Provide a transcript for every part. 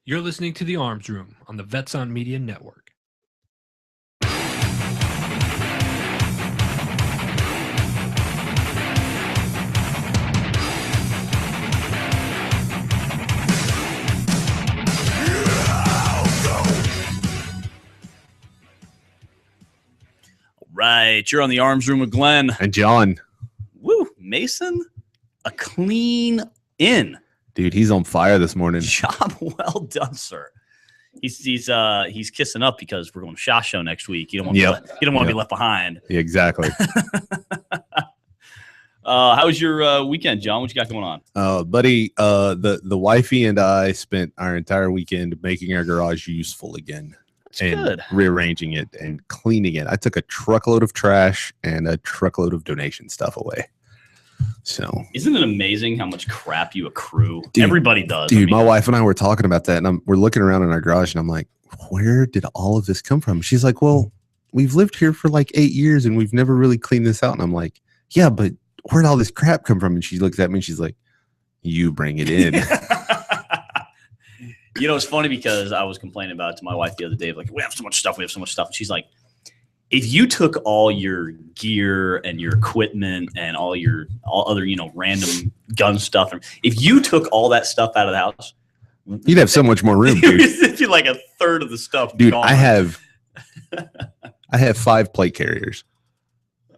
You're listening to The Arms Room on the Vets on Media Network. Right, you're on the Arms Room with Glenn and John. Woo, Mason, a clean in. Dude, he's on fire this morning. Job well done, sir. He's kissing up because we're going to SHOT Show next week. You don't want to be left behind. Yeah, exactly. How was your weekend, John? What you got going on? Buddy, the wifey and I spent our entire weekend making our garage useful again. Good. Rearranging it and cleaning it. I took a truckload of trash and a truckload of donation stuff away. So isn't it amazing how much crap you accrue? Dude, everybody does. Dude, my wife and I were talking about that, and we're looking around in our garage, and I'm like, where did all of this come from? She's like, well, we've lived here for like 8 years, and we've never really cleaned this out. And I'm like, yeah, but where'd all this crap come from? And she looks at me, and she's like, you bring it in. You know, it's funny because I was complaining about it to my wife the other day. Like, we have so much stuff. And she's like, if you took all your gear and your equipment and all other, random gun stuff, if you took all that stuff out of the house, you'd have so much more room, dude. It'd be like a third of the stuff. Dude, gone. I have 5 plate carriers.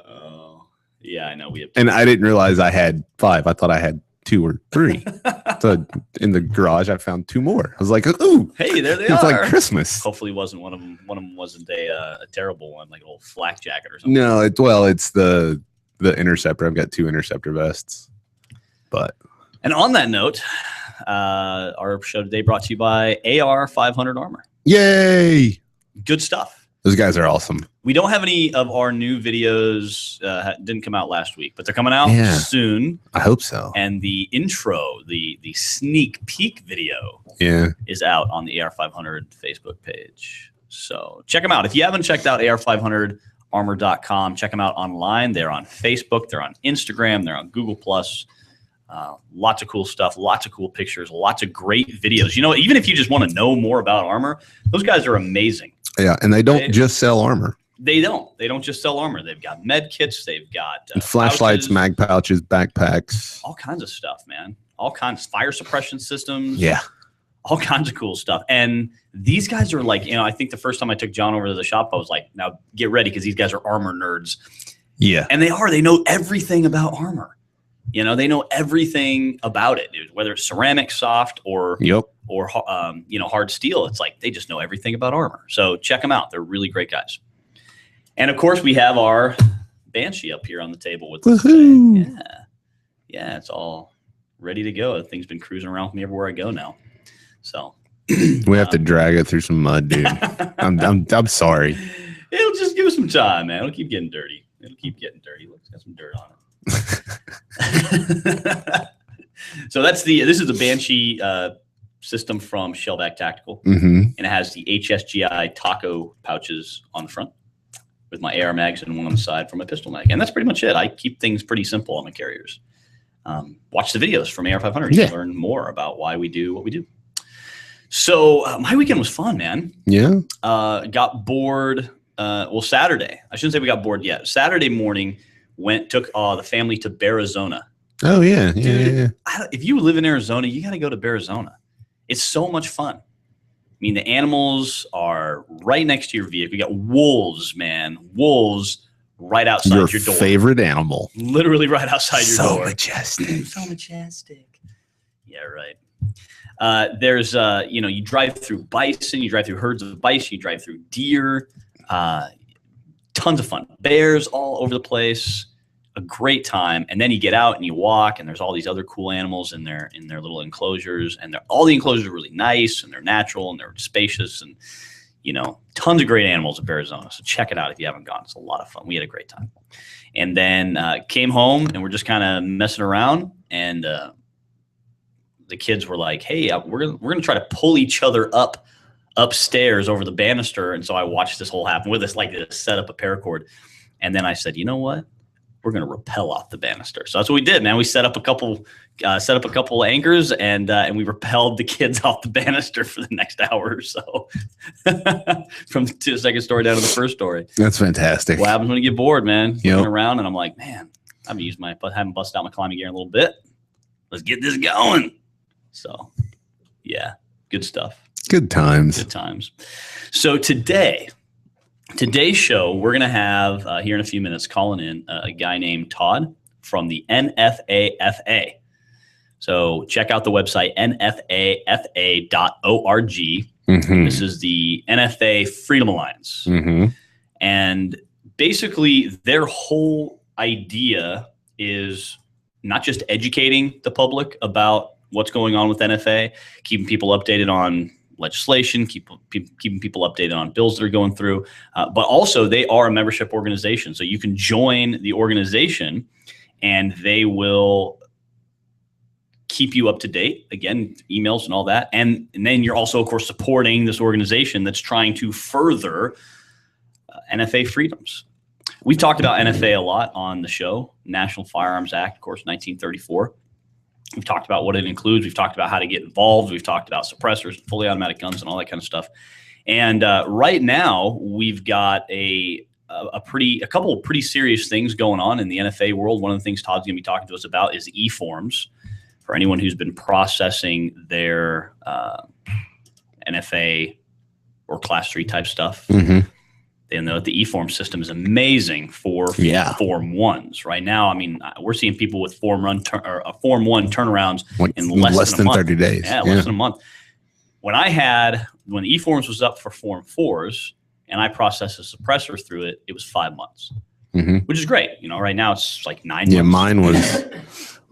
Oh, yeah, I know. And I didn't realize I had 5. I thought I had 2 or 3. So in the garage, I found 2 more. I was like, "Ooh, hey, there they are!" It's like Christmas. Hopefully, wasn't one of them. One of them wasn't a terrible one, like an old flak jacket or something. No, it's the Interceptor. I've got 2 Interceptor vests. And on that note, our show today brought to you by AR 500 Armor. Yay! Good stuff. Those guys are awesome. We don't have any of our new videos. Didn't come out last week, but they're coming out soon. I hope so. And the intro, the sneak peek video, is out on the AR500 Facebook page. So check them out. If you haven't checked out AR500armor.com, check them out online. They're on Facebook. They're on Instagram. They're on Google+. Lots of cool stuff. Lots of cool pictures. Lots of great videos. You know, even if you just want to know more about armor, those guys are amazing. Yeah, and they don't just sell armor. They don't just sell armor. They've got med kits. They've got flashlights, pouches, mag pouches, backpacks. all kinds of stuff, man. All kinds of fire suppression systems. Yeah. All kinds of cool stuff. And these guys are like, I think the first time I took John over to the shop, I was like, now get ready because these guys are armor nerds. Yeah. And they know everything about armor. They know everything about it, dude, whether it's ceramic, soft, or hard steel. It's like they just know everything about armor. So check them out. They're really great guys. And of course, we have our Banshee up here on the table with us today. Yeah, it's all ready to go. The thing's been cruising around with me everywhere I go now. So we have to drag it through some mud, dude. I'm sorry. It'll just give us some time, man. It'll keep getting dirty. Look, it's got some dirt on it. So this is the Banshee system from Shellback Tactical, and it has the HSGI taco pouches on the front with my AR mags and one on the side for my pistol mag, and that's pretty much it. I keep things pretty simple on my carriers. Watch the videos from AR500. You can learn more about why we do what we do. So my weekend was fun, man. Yeah. Got bored. Saturday. I shouldn't say we got bored yet. Saturday morning. Took the family to Bearizona. Oh, yeah. Dude, if you live in Arizona, you got to go to Bearizona. It's so much fun. I mean, the animals are right next to your vehicle. You got wolves, man. Wolves right outside your door. Your favorite animal. Literally right outside your door. So majestic. So majestic. Yeah, right. There's, you drive through bison. You drive through herds of bison. You drive through deer. Tons of fun. Bears all over the place. A great time. And then you get out and you walk, and there's all these other cool animals in their little enclosures. And all the enclosures are really nice, and they're natural, and they're spacious, and tons of great animals in Arizona. So check it out if you haven't gone. It's a lot of fun. We had a great time. And then came home, and we're just kind of messing around. And the kids were like, "Hey, we're gonna try to pull each other upstairs over the banister." And so I watched this whole happen with us, like to set up a paracord. And then I said, you know what? we're going to rappel off the banister. So that's what we did, man. We set up a couple anchors and we rappelled the kids off the banister for the next hour or so from the second story down to the first story. That's fantastic. What happens when you get bored, man? Yep. Looking around and I'm like, man, haven't busted out my climbing gear in a little bit. Let's get this going. So yeah, good stuff. Good times. Good times. So today's show, we're going to have here in a few minutes calling in a guy named Todd from the NFA. So check out the website, nfafa.org. Mm-hmm. This is the NFA Freedom Alliance. Mm-hmm. And basically their whole idea is not just educating the public about what's going on with NFA, keeping people updated on legislation, keeping people updated on bills that are going through, but also they are a membership organization. So you can join the organization and they will keep you up to date, again, emails and all that. And then you're also, of course, supporting this organization that's trying to further NFA freedoms. We've talked about NFA a lot on the show, National Firearms Act, of course, 1934. We've talked about what it includes. We've talked about how to get involved. We've talked about suppressors, fully automatic guns, and all that kind of stuff. And right now, we've got a couple of pretty serious things going on in the NFA world. One of the things Todd's going to be talking to us about is eforms. For anyone who's been processing their NFA or Class 3 type stuff, Mm-hmm. they know that the eform system is amazing for Form 1s. Right now, I mean, we're seeing people with Form 1 turnarounds in less than 30 days. Yeah, less than a month. When eforms was up for Form 4s and I processed a suppressor through it, it was 5 months, Mm-hmm. which is great. You know, right now it's like 9 Yeah, months.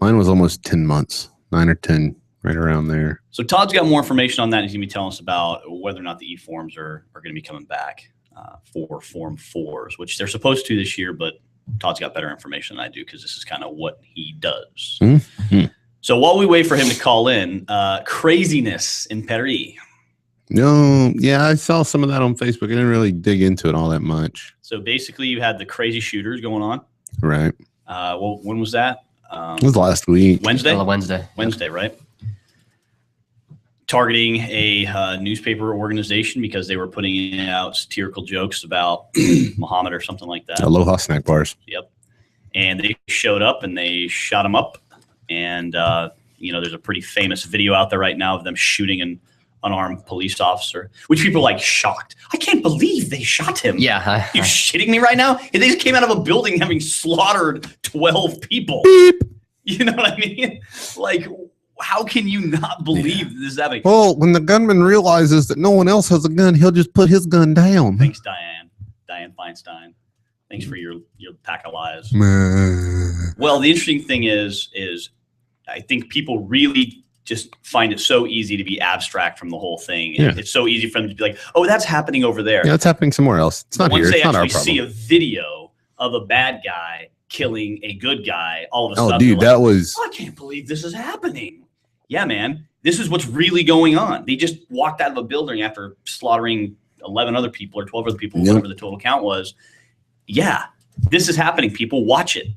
mine was almost 10 months, 9 or 10, right around there. So Todd's got more information on that. He's going to be telling us about whether or not the eforms are going to be coming back for Form 4s, which they're supposed to this year, but Todd's got better information than I do because this is kind of what he does. Mm-hmm. So while we wait for him to call in, craziness in Paris. No, yeah, I saw some of that on Facebook. I didn't really dig into it all that much. So basically, you had the crazy shooters going on. Right. Well, when was that? It was last week. Wednesday? Wednesday, right? Targeting a newspaper organization because they were putting out satirical jokes about Muhammad or something like that. Aloha snack bars. Yep. And they showed up and they shot him up. And, there's a pretty famous video out there right now of them shooting an unarmed police officer, which people are like shocked. I can't believe they shot him. Yeah. You shitting me right now? They just came out of a building having slaughtered 12 people. Beep. You know what I mean? Like, how can you not believe this is happening? Well, when the gunman realizes that no one else has a gun, he'll just put his gun down. Thanks, Diane Feinstein. Thanks for your pack of lies. Well, the interesting thing is I think people really just find it so easy to be abstract from the whole thing. And it's so easy for them to be like, oh, that's happening over there. Yeah, it's happening somewhere else. It's not here. It's not our problem. Once they actually see a video of a bad guy killing a good guy, all of a sudden, oh, dude, that was... I can't believe this is happening. Yeah, man, this is what's really going on. They just walked out of a building after slaughtering 11 other people or 12 other people, whatever the total count was. Yeah, this is happening. People watch it.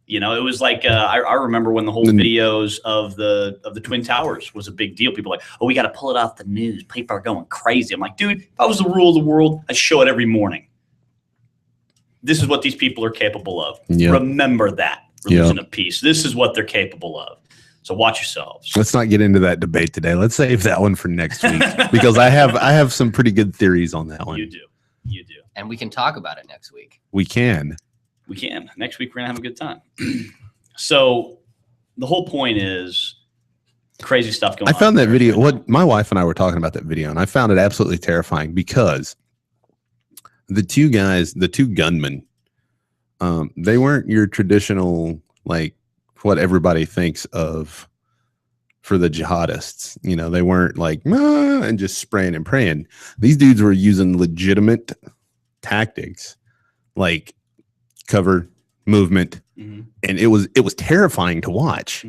You know, it was like I remember when the whole videos of the Twin Towers was a big deal. People were like, oh, we got to pull it off the news. People are going crazy. I'm like, dude, if I was the rule of the world, I'd show it every morning. This is what these people are capable of. Yep. Remember that. Religion of peace. This is what they're capable of. So watch yourselves. Let's not get into that debate today. Let's save that one for next week because I have some pretty good theories on that one. You do. And we can talk about it next week. We can. Next week, we're going to have a good time. So the whole point is crazy stuff going on. I found that video. What my wife and I were talking about that video, and I found it absolutely terrifying because the two gunmen, they weren't your traditional, like what everybody thinks of for the jihadists. You know, they weren't like, and just spraying and praying. These dudes were using legitimate tactics, like cover, movement, and it was terrifying to watch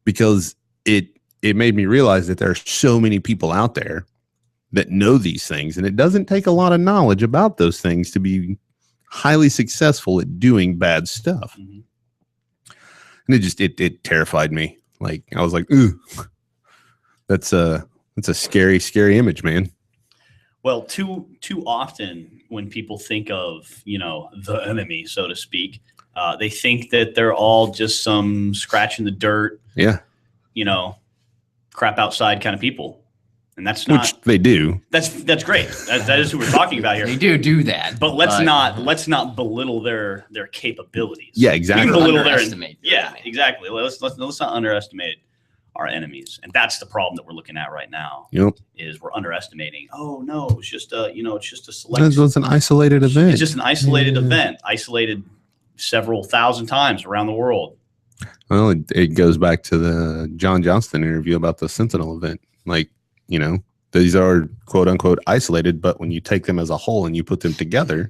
because it made me realize that there are so many people out there that know these things, and it doesn't take a lot of knowledge about those things to be highly successful at doing bad stuff. Mhm. And it terrified me. Like, I was like, ooh, that's a scary, scary image, man. Well, too often when people think of, the enemy, so to speak, they think that they're all just some scratch in the dirt, Yeah. Crap outside kind of people. And that's not, which they do. That's great. That is who we're talking about here. They do that. But let's not belittle their capabilities. Yeah, exactly. Underestimate. Yeah, exactly. Let's not underestimate our enemies, and that's the problem that we're looking at right now. Yep. Is we're underestimating. Oh no, it's just a select. It was an isolated event. It's just an isolated event, isolated several thousand times around the world. Well, it goes back to the John Johnston interview about the Sentinel event. Like, these are quote unquote isolated, but when you take them as a whole and you put them together,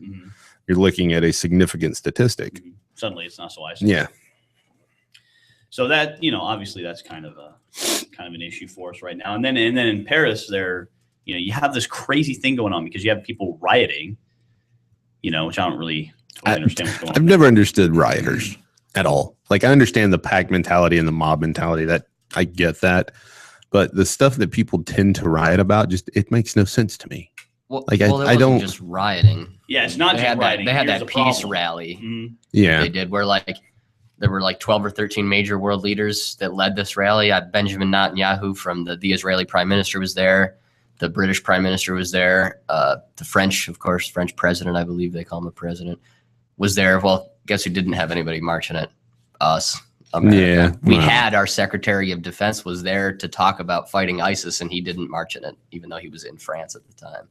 you're looking at a significant statistic. Suddenly it's not so isolated. Yeah. So that, obviously that's kind of an issue for us right now. And then in Paris there, you have this crazy thing going on because you have people rioting, which I don't really totally understand what's going on. I've never understood rioters at all. Like, I understand the pack mentality and the mob mentality, that I get that. But the stuff that people tend to riot about, it makes no sense to me. Well, like, I don't just rioting. Yeah, it's not just rioting. They had Here's that the peace problem. rally. Mm-hmm. Yeah, they did, where there were 12 or 13 major world leaders that led this rally. Benjamin Netanyahu from the Israeli prime minister was there. The British prime minister was there. The French, of course, French president, I believe they call him a president, was there. Well, guess who didn't have anybody marching it? Us. America. Yeah, we had our Secretary of Defense was there to talk about fighting ISIS, and he didn't march in it, even though he was in France at the time.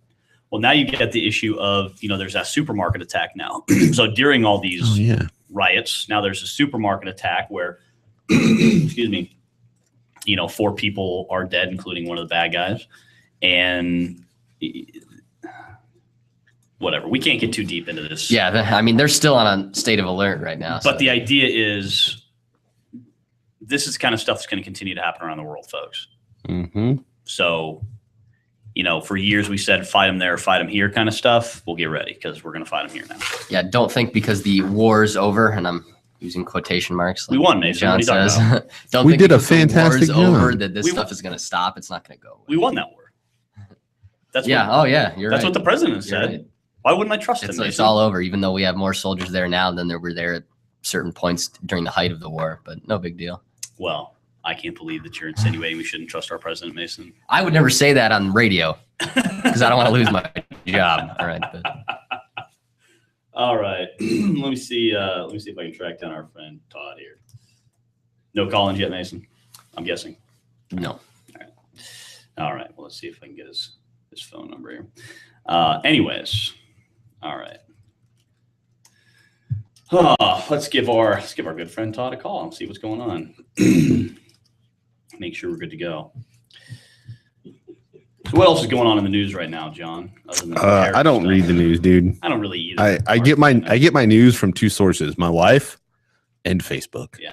Well, now you get the issue of, there's that supermarket attack now. So during all these riots, now there's a supermarket attack where, excuse me, 4 people are dead, including one of the bad guys. And whatever, we can't get too deep into this. Yeah, they're still on a state of alert right now. But the idea is, this is the kind of stuff that's going to continue to happen around the world, folks. Mm-hmm. So, for years we said, fight them there, fight them here kind of stuff. We'll get ready because we're going to fight them here now. Yeah, don't think because the war's over, and I'm using quotation marks. We won, Mason. John says. Don't we think did a because the fantastic war's over job. that this stuff is going to stop. It's not going to go away. We won that war. That's you're That's right. what the president said. Right. Why wouldn't I trust him? It's all over, even though we have more soldiers there now than there were there at certain points during the height of the war, but no big deal. Well, I can't believe that you're insinuating we shouldn't trust our president, Mason. I would never say that on radio because I don't want to lose my job. All right. All right. Let me see if I can track down our friend Todd here. No call-ins yet, Mason? I'm guessing. No. All right. Well, let's see if I can get his phone number here. Anyways. All right. Let's give our good friend Todd a call and see what's going on. Make sure we're good to go. So what else is going on in the news right now, John? Other than I don't read the news, dude. I don't really either. I get my news from 2 sources: my wife and Facebook. Yeah.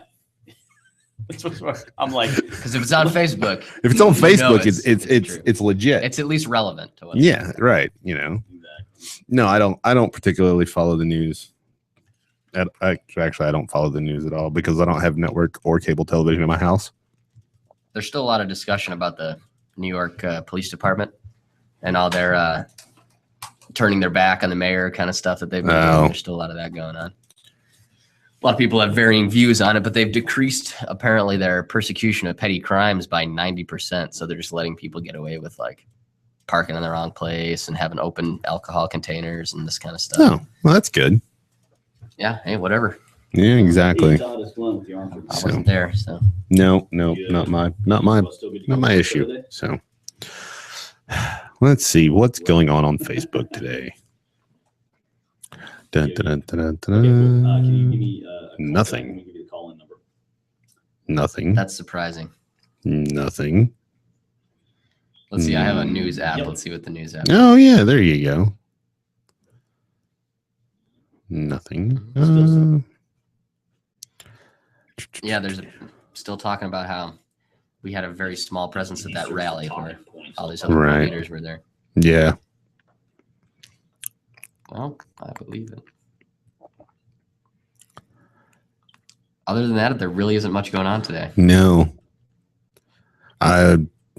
I'm like, because if it's on Facebook, if it's on Facebook, true. it's legit. It's at least relevant to us. Yeah, right. exactly. No, I don't particularly follow the news. Actually, I don't follow the news at all because I don't have network or cable television in my house. There's still a lot of discussion about the New York Police Department and all their turning their back on the mayor kind of stuff that they've been doing. There's still a lot of that going on. A lot of people have varying views on it, but they've decreased apparently their persecution of petty crimes by 90%. So they're just letting people get away with parking in the wrong place and having open alcohol containers and this kind of stuff. Oh, well, that's good. Yeah. Hey, whatever. Yeah, exactly. Todd is Glenn with the Arms Room. I wasn't there, so. No, not my issue. So let's see what's going on Facebook today. Dun, dun, dun, dun, dun, dun. Can you give me Nothing. Let me give you the call-in number. Nothing. That's surprising. Nothing. Let's see. I have a news app. Yep. Let's see what the news app. Oh yeah, there you go. Nothing. Yeah, there's still talking about how we had a very small presence at that rally where all these other Right. leaders were there. Yeah. Well, I believe it. Other than that, there really isn't much going on today. No.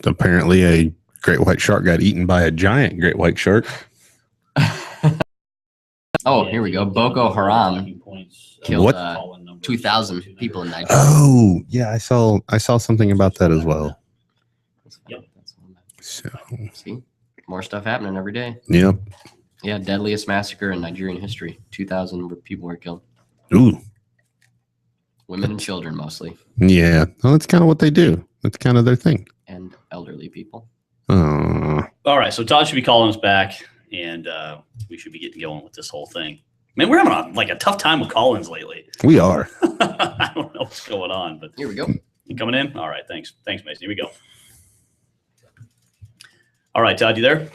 Apparently a great white shark got eaten by a giant great white shark. Oh, here we go. Boko Haram killed What? 2,000 people in Nigeria. Oh, yeah, I saw something about that as well. Yep. So, See, more stuff happening every day. yep. Yeah, deadliest massacre in Nigerian history. 2,000 people were killed. Ooh. Women and children mostly, Yeah. Well, that's kind of what they do. That's kind of their thing. and elderly people. Oh. All right, so Todd should be calling us back, and we should be getting going with this whole thing. Man, we're having a tough time with call-ins lately. We are. I don't know what's going on, but Here we go. you coming in? All right, thanks, Mason. Here we go. All right, Todd, you there?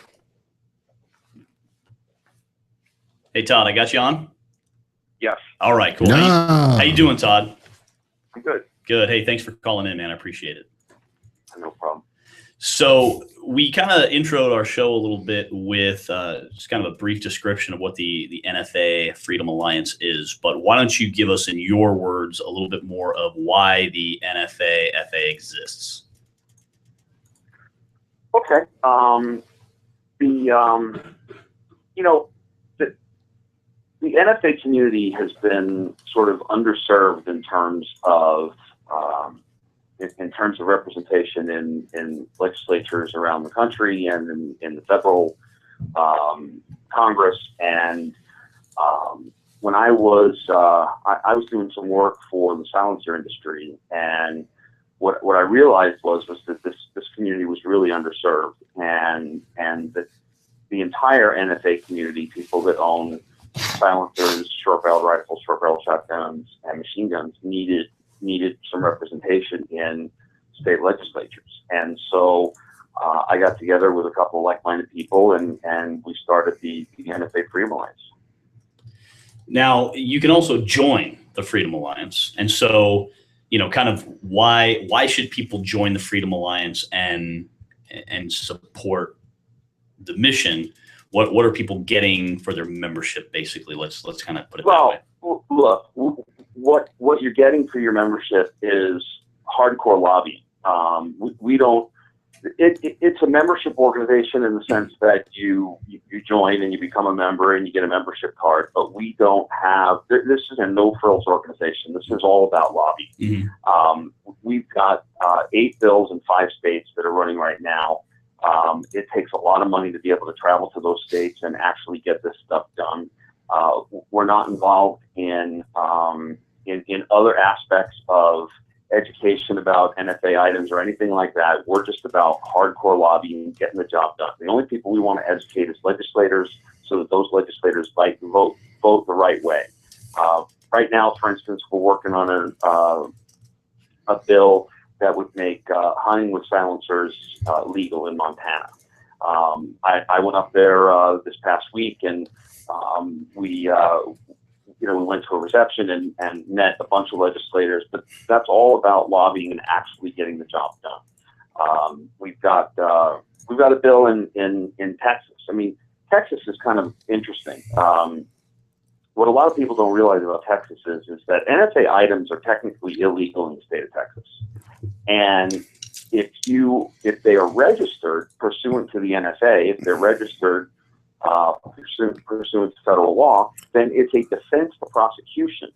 Hey, Todd, I got you on. Yes, All right, cool. No. How you doing, Todd? I'm good. Good. Hey, thanks for calling in, man. I appreciate it. No problem. So we kind of introed our show a little bit with just kind of a brief description of what the NFA Freedom Alliance is. But why don't you give us, in your words, a little bit more of why the NFA FA exists? Okay. The NFA community has been sort of underserved in terms of representation in legislatures around the country and in the federal Congress. And when I was doing some work for the silencer industry, and what I realized was that this community was really underserved, and that the entire NFA community, people that own silencers, short-barreled rifles, short-barreled shotguns, and machine guns, needed some representation in state legislatures. And so I got together with a couple of like-minded people, and we started the NFA Freedom Alliance. Now, you can also join the Freedom Alliance. And so, kind of why should people join the Freedom Alliance and support the mission? What are people getting for their membership, basically? Let's kind of put it that way. Well, look, what you're getting for your membership is hardcore lobbying. We don't. It's a membership organization in the sense that you join and you become a member and you get a membership card. But we don't have. This is a no-frills organization. This is all about lobbying. Mm-hmm. We've got 8 bills in 5 states that are running right now. It takes a lot of money to be able to travel to those states and actually get this stuff done. We're not involved in other aspects of education about NFA items or anything like that. We're just about hardcore lobbying, getting the job done. The only people we want to educate is legislators, so that those legislators vote the right way. Right now, for instance, we're working on a bill that would make hunting with silencers legal in Montana. I went up there this past week, and we went to a reception and met a bunch of legislators. But that's all about lobbying and actually getting the job done. We've got a bill in Texas. I mean, Texas is kind of interesting. What a lot of people don't realize about Texas is that NFA items are technically illegal in the state of Texas. And if they are registered pursuant to the NFA, if they're registered pursuant to federal law, then it's a defense to prosecution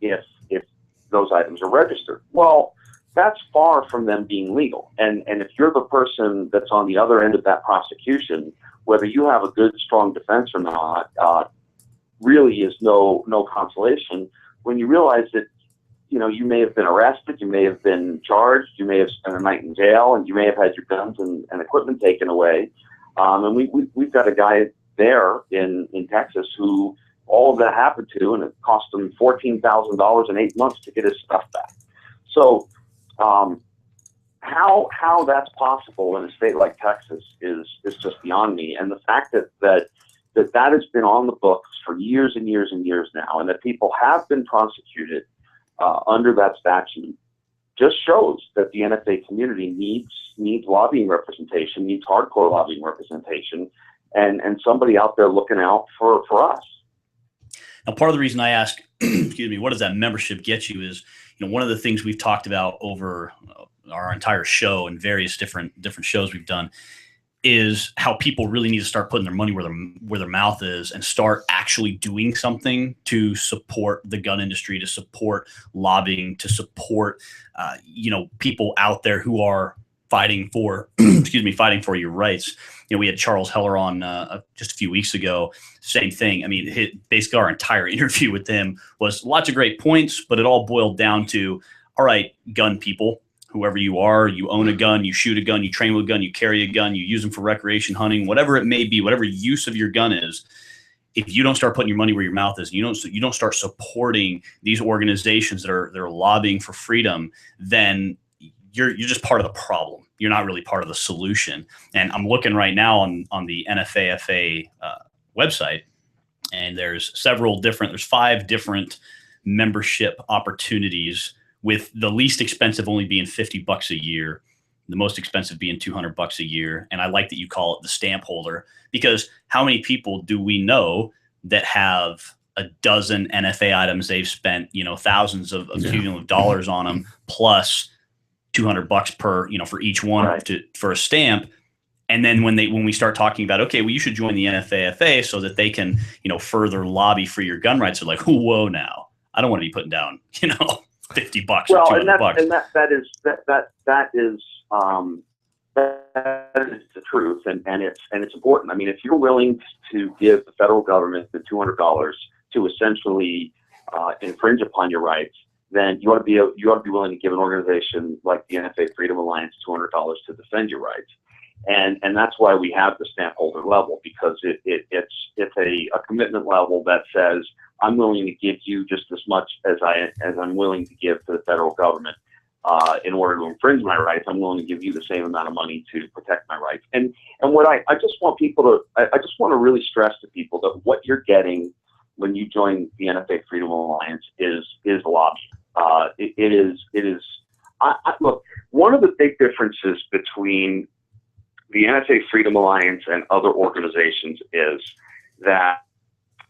if those items are registered. Well, that's far from them being legal. And if you're the person that's on the other end of that prosecution, whether you have a good, strong defense or not, really is no consolation when you realize that you may have been arrested, you may have been charged, you may have spent a night in jail, and you may have had your guns and equipment taken away. And we've got a guy there in Texas who all of that happened to, and it cost him $14,000 in 8 months to get his stuff back. So how that's possible in a state like Texas is just beyond me. And the fact that has been on the books for years and years and years now, and that people have been prosecuted under that statute, just shows that the NFA community needs lobbying representation, needs hardcore lobbying representation, and somebody out there looking out for us. Now, part of the reason I ask, excuse me, what does that membership get you is, one of the things we've talked about over our entire show and various different shows we've done is how people really need to start putting their money where their mouth is and start actually doing something to support the gun industry, to support lobbying, to support, people out there who are fighting for, fighting for your rights. We had Charles Heller on just a few weeks ago. Same thing. I mean, basically our entire interview with him was lots of great points, but it all boiled down to, all right, gun people, whoever you are, you own a gun, you shoot a gun, you train with a gun, you carry a gun, you use them for recreation, hunting, whatever it may be, whatever use of your gun is. If you don't start putting your money where your mouth is, you don't start supporting these organizations that are lobbying for freedom, then you're just part of the problem. You're not really part of the solution. And I'm looking right now on the NFA website, and there's 5 different membership opportunities, with the least expensive only being $50 a year, the most expensive being $200 a year. And I like that you call it the stamp holder, because how many people do we know that have a dozen NFA items they've spent, thousands of cumulative dollars on them, plus $200 per, for each one, right, for a stamp. And then when we start talking about, okay, well, you should join the NFA so that they can, further lobby for your gun rights, they're like, whoa, now I don't want to be putting down, $50 well, or $200. And that is the truth, and it's important. I mean, if you're willing to give the federal government the $200 to essentially infringe upon your rights, then you ought to be willing to give an organization like the NFA Freedom Alliance $200 to defend your rights. And that's why we have the stamp holder level, because it's a commitment level that says, I'm willing to give you just as much as I'm willing to give to the federal government in order to infringe my rights. I'm willing to give you the same amount of money to protect my rights. And what I just want to really stress to people that what you're getting when you join the NFA Freedom Alliance is lobbying. It is. Look, one of the big differences between the NFA Freedom Alliance and other organizations is that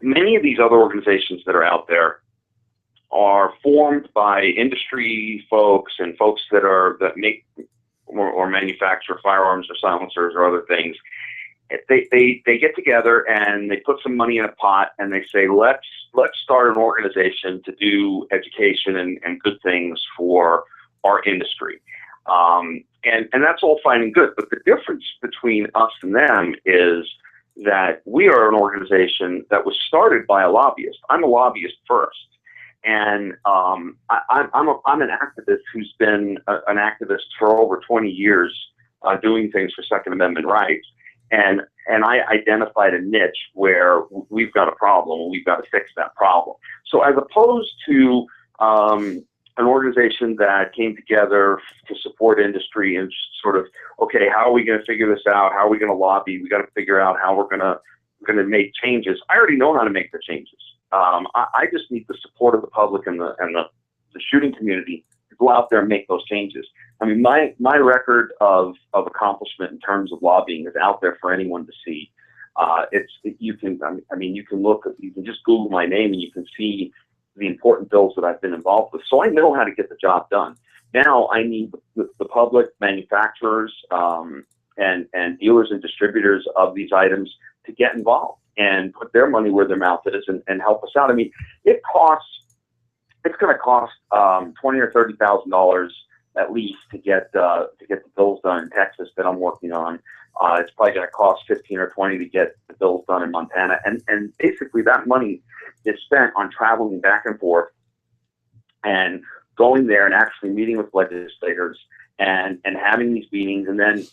many of these other organizations that are out there are formed by industry folks and folks that make or manufacture firearms or silencers or other things. They get together and they put some money in a pot and they say, let's start an organization to do education and good things for our industry. And that's all fine and good, but the difference between us and them is that we are an organization that was started by a lobbyist. I'm a lobbyist first, and I'm an activist who's been an activist for over 20 years, doing things for Second Amendment rights, and I identified a niche where we've got a problem and we've got to fix that problem. So as opposed to an organization that came together to support industry and sort of, okay, how are we going to figure this out? How are we going to lobby? We got to figure out how we're going to make changes. I already know how to make the changes. I just need the support of the public and the shooting community to go out there and make those changes. I mean, my record of accomplishment in terms of lobbying is out there for anyone to see. You can just Google my name and you can see the important bills that I've been involved with. So I know how to get the job done. Now I need the public, manufacturers, and dealers and distributors of these items to get involved and put their money where their mouth is and help us out. I mean, it's going to cost $20,000 or $30,000 at least to get the bills done in Texas that I'm working on. It's probably going to cost $15 or $20 to get the bills done in Montana, and basically that money is spent on traveling back and forth and going there and actually meeting with legislators and having these meetings. And then,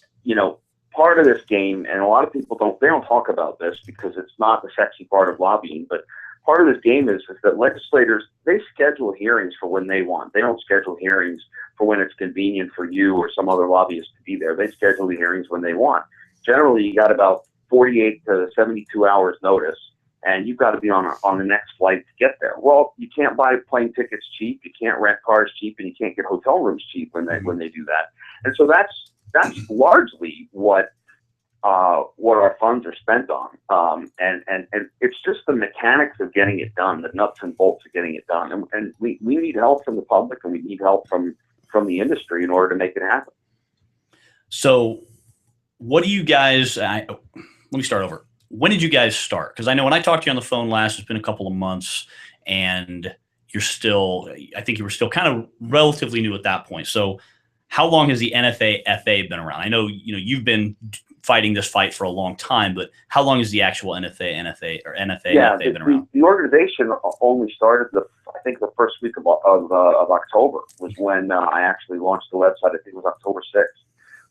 part of this game, and a lot of people don't talk about this because it's not the sexy part of lobbying, but part of this game is that legislators, they schedule hearings for when they want. They don't schedule hearings for when it's convenient for you or some other lobbyist to be there. They schedule the hearings when they want. Generally, you got about 48 to 72 hours notice, and you've got to be on the next flight to get there. Well, you can't buy plane tickets cheap, you can't rent cars cheap, and you can't get hotel rooms cheap when they do that. And so that's largely what what our funds are spent on. And it's just the mechanics of getting it done, the nuts and bolts of getting it done. And we need help from the public, and we need help from the industry in order to make it happen. So what do you guys, let me start over. When did you guys start? Because I know when I talked to you on the phone last, it's been a couple of months, and I think you were still kind of relatively new at that point. So how long has the NFA FA been around? I know, you've been fighting this fight for a long time, but how long has the actual NFA FA been around? The organization only started I think the first week of October was when I actually launched the website. I think it was October 6th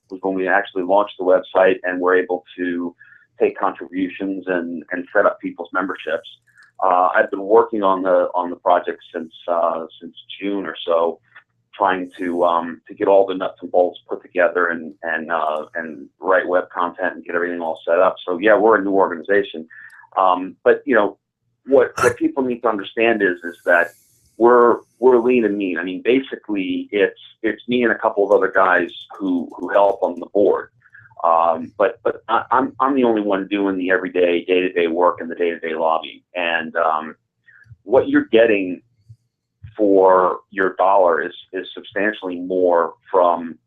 was when we actually launched the website and were able to take contributions and set up people's memberships. I've been working on the project since June or so, trying to get all the nuts and bolts put together and write web content and get everything all set up. So yeah, we're a new organization. But what people need to understand is that we're lean and mean. I mean, basically it's me and a couple of other guys who help on the board. But I'm the only one doing the everyday day-to-day work and the day-to-day lobbying. And what you're getting for your dollar is substantially more from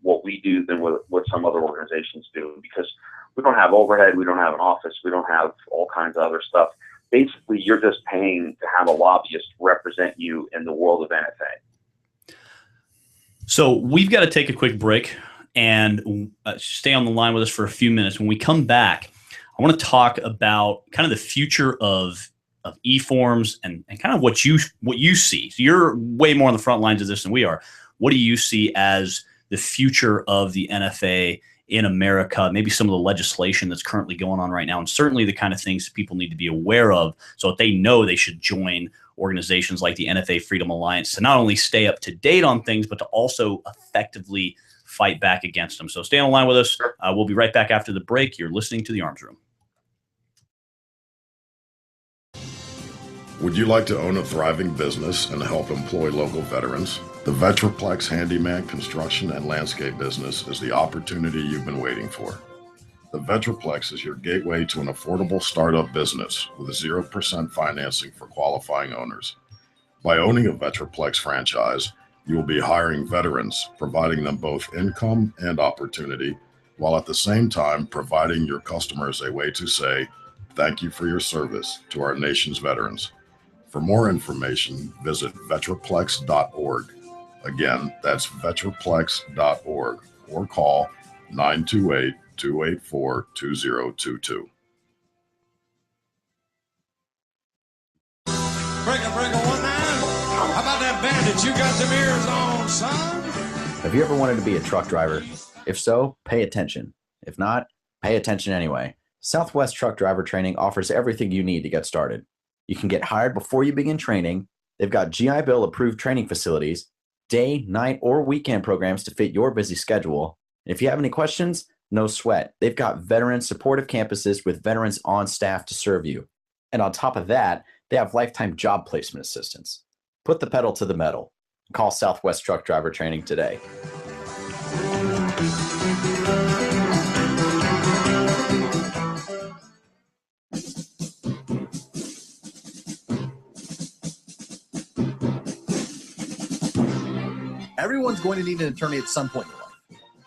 what we do than what some other organizations do, because we don't have overhead, we don't have an office, we don't have all kinds of other stuff. Basically, you're just paying to have a lobbyist represent you in the world of NFA. So we've got to take a quick break and stay on the line with us for a few minutes. When we come back, I want to talk about kind of the future of eforms and kind of what you see. So you're way more on the front lines of this than we are. What do you see as the future of the NFA in America? Maybe some of the legislation that's currently going on right now, and certainly the kind of things people need to be aware of so that they know they should join organizations like the NFA Freedom Alliance to not only stay up to date on things, but to also effectively fight back against them. So stay on the line with us. We'll be right back after the break. You're listening to The Arms Room. Would you like to own a thriving business and help employ local veterans? The Vetraplex Handyman Construction and Landscape business is the opportunity you've been waiting for. The Vetraplex is your gateway to an affordable startup business with 0% financing for qualifying owners. By owning a Vetraplex franchise, you will be hiring veterans, providing them both income and opportunity, while at the same time providing your customers a way to say, thank you for your service to our nation's veterans. For more information, visit vetraplex.org. Again, that's vetraplex.org, or call 928-284-2022. Breaker, 19. How about that bandit? You got them ears on, son? Have you ever wanted to be a truck driver? If so, pay attention. If not, pay attention anyway. Southwest Truck Driver Training offers everything you need to get started. You can get hired before you begin training. They've got GI Bill approved training facilities, day, night, or weekend programs to fit your busy schedule. And if you have any questions, no sweat. They've got veteran supportive campuses with veterans on staff to serve you. And on top of that, they have lifetime job placement assistance. Put the pedal to the metal. Call Southwest Truck Driver Training today. Everyone's going to need an attorney at some point in your life.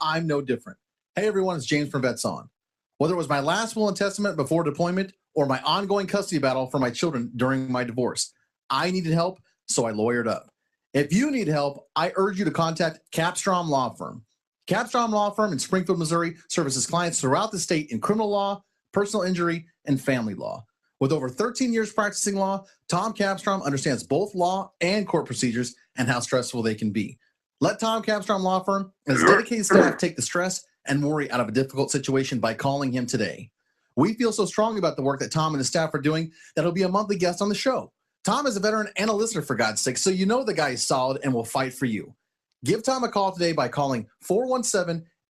I'm no different. Hey everyone, it's James from Vets On. Whether it was my last will and testament before deployment or my ongoing custody battle for my children during my divorce, I needed help, so I lawyered up. If you need help, I urge you to contact Capstrom Law Firm. Capstrom Law Firm in Springfield, Missouri services clients throughout the state in criminal law, personal injury, and family law. With over 13 years practicing law, Tom Capstrom understands both law and court procedures and how stressful they can be. Let Tom Capstrom Law Firm and his dedicated staff take the stress and worry out of a difficult situation by calling him today. We feel so strongly about the work that Tom and his staff are doing that he'll be a monthly guest on the show. Tom is a veteran and a listener, for God's sake, so you know the guy is solid and will fight for you. Give Tom a call today by calling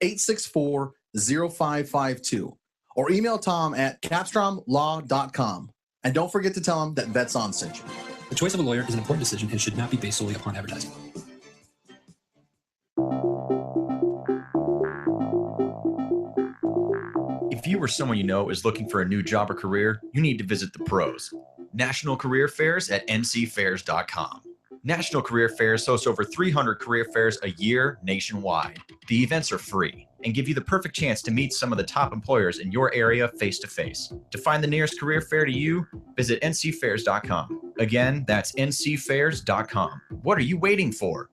417-864-0552 or email Tom at capstromlaw.com. And don't forget to tell him that Vets On sent you. The choice of a lawyer is an important decision and should not be based solely upon advertising. or someone you know is looking for a new job or career, you need to visit the pros. National Career Fairs at ncfairs.com. National Career Fairs hosts over 300 career fairs a year nationwide. The events are free and give you the perfect chance to meet some of the top employers in your area face-to-face. To find the nearest career fair to you, visit ncfairs.com. Again, that's ncfairs.com. What are you waiting for?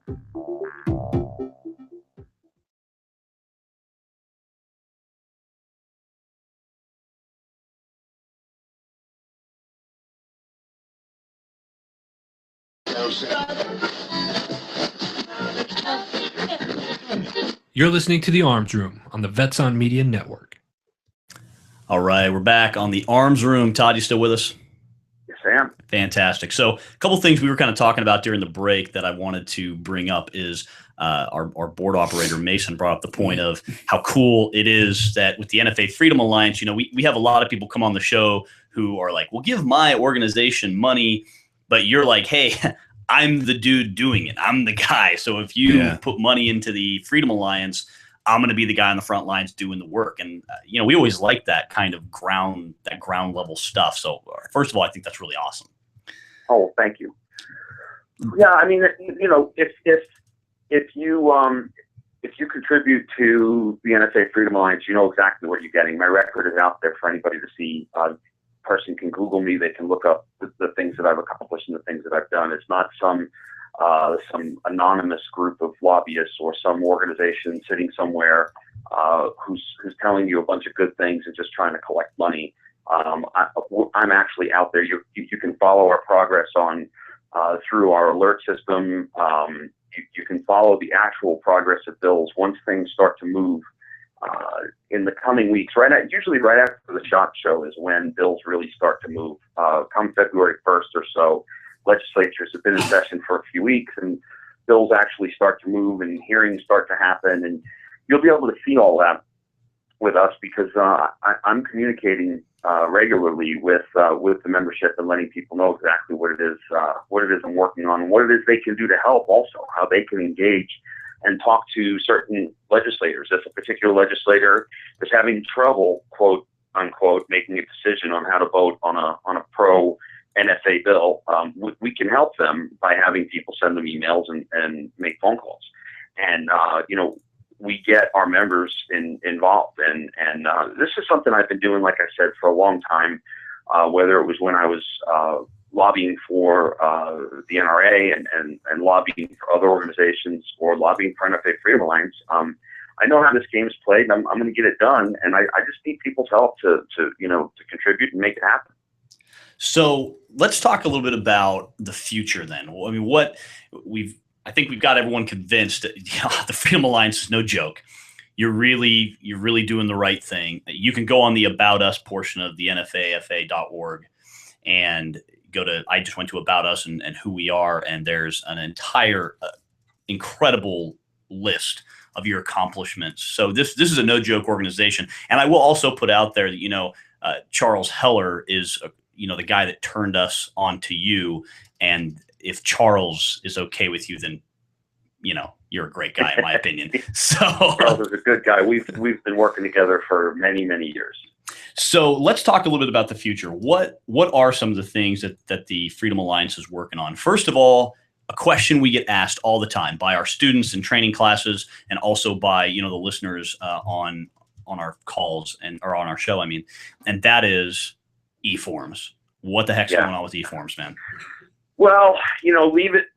You're listening to The Arms Room on the Vets on Media Network. All right, we're back on The Arms Room. Todd, you still with us? Yes, I am. Fantastic. So a couple things we were kind of talking about during the break that I wanted to bring up is our board operator, Mason, brought up the point of how cool it is that with the NFA Freedom Alliance, we have a lot of people come on the show who are like, well, give my organization money, but you're like, hey, I'm the dude doing it. I'm the guy. So if you put money into the Freedom Alliance, I'm going to be the guy on the front lines doing the work. And, we always like that kind of ground level stuff. So first of all, I think that's really awesome. Oh, thank you. Yeah. I mean, if you contribute to the NFA Freedom Alliance, you know exactly what you're getting. My record is out there for anybody to see. Person can Google me. They can look up the things that I've accomplished and the things that I've done. It's not some anonymous group of lobbyists or some organization sitting somewhere who's telling you a bunch of good things and just trying to collect money. I'm actually out there. You can follow our progress on through our alert system. You can follow the actual progress of bills once things start to move. In the coming weeks, usually right after the SHOT Show is when bills really start to move. Come February 1st or so, legislatures have been in session for a few weeks, and bills actually start to move and hearings start to happen, and you'll be able to see all that with us because I'm communicating regularly with the membership and letting people know exactly what it is I'm working on, and what it is they can do to help. Also, how they can engage and talk to certain legislators. If a particular legislator is having trouble, quote unquote, making a decision on how to vote on a pro NFA bill, we can help them by having people send them emails and make phone calls. And we get our members involved. And this is something I've been doing, like I said, for a long time. Whether it was when I was lobbying for the NRA and lobbying for other organizations or lobbying for NFA Freedom Alliance. I know how this game is played, and I'm going to get it done. And I just need people's help to contribute and make it happen. So let's talk a little bit about the future then. I mean, I think we've got everyone convinced that the Freedom Alliance is no joke. You're really doing the right thing. You can go on the About Us portion of the NFAFA.org and I just went to About Us and who we are, and there's an entire incredible list of your accomplishments. So this is a no joke organization. And I will also put out there that, Charles Heller is, the guy that turned us on to you. And if Charles is okay with you, then, you're a great guy in my opinion. So Charles is a good guy. We've been working together for many, many years. So let's talk a little bit about the future. What are some of the things that the Freedom Alliance is working on? First of all, a question we get asked all the time by our students in training classes and also by, the listeners on our calls or on our show, and that is eforms. What the heck's going on with eforms, man? Well, leave it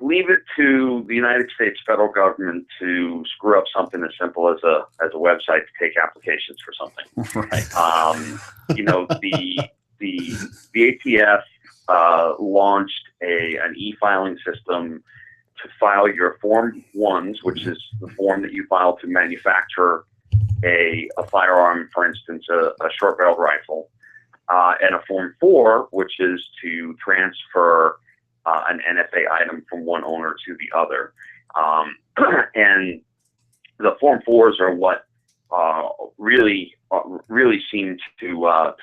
to the United States federal government to screw up something as simple as a website to take applications for something. Right. The ATF launched an e-filing system to file your Form 1s, which is the form that you file to manufacture a firearm, for instance, a short-barreled rifle, and a Form 4, which is to transfer an NFA item from one owner to the other. And the Form 4s are what really seem to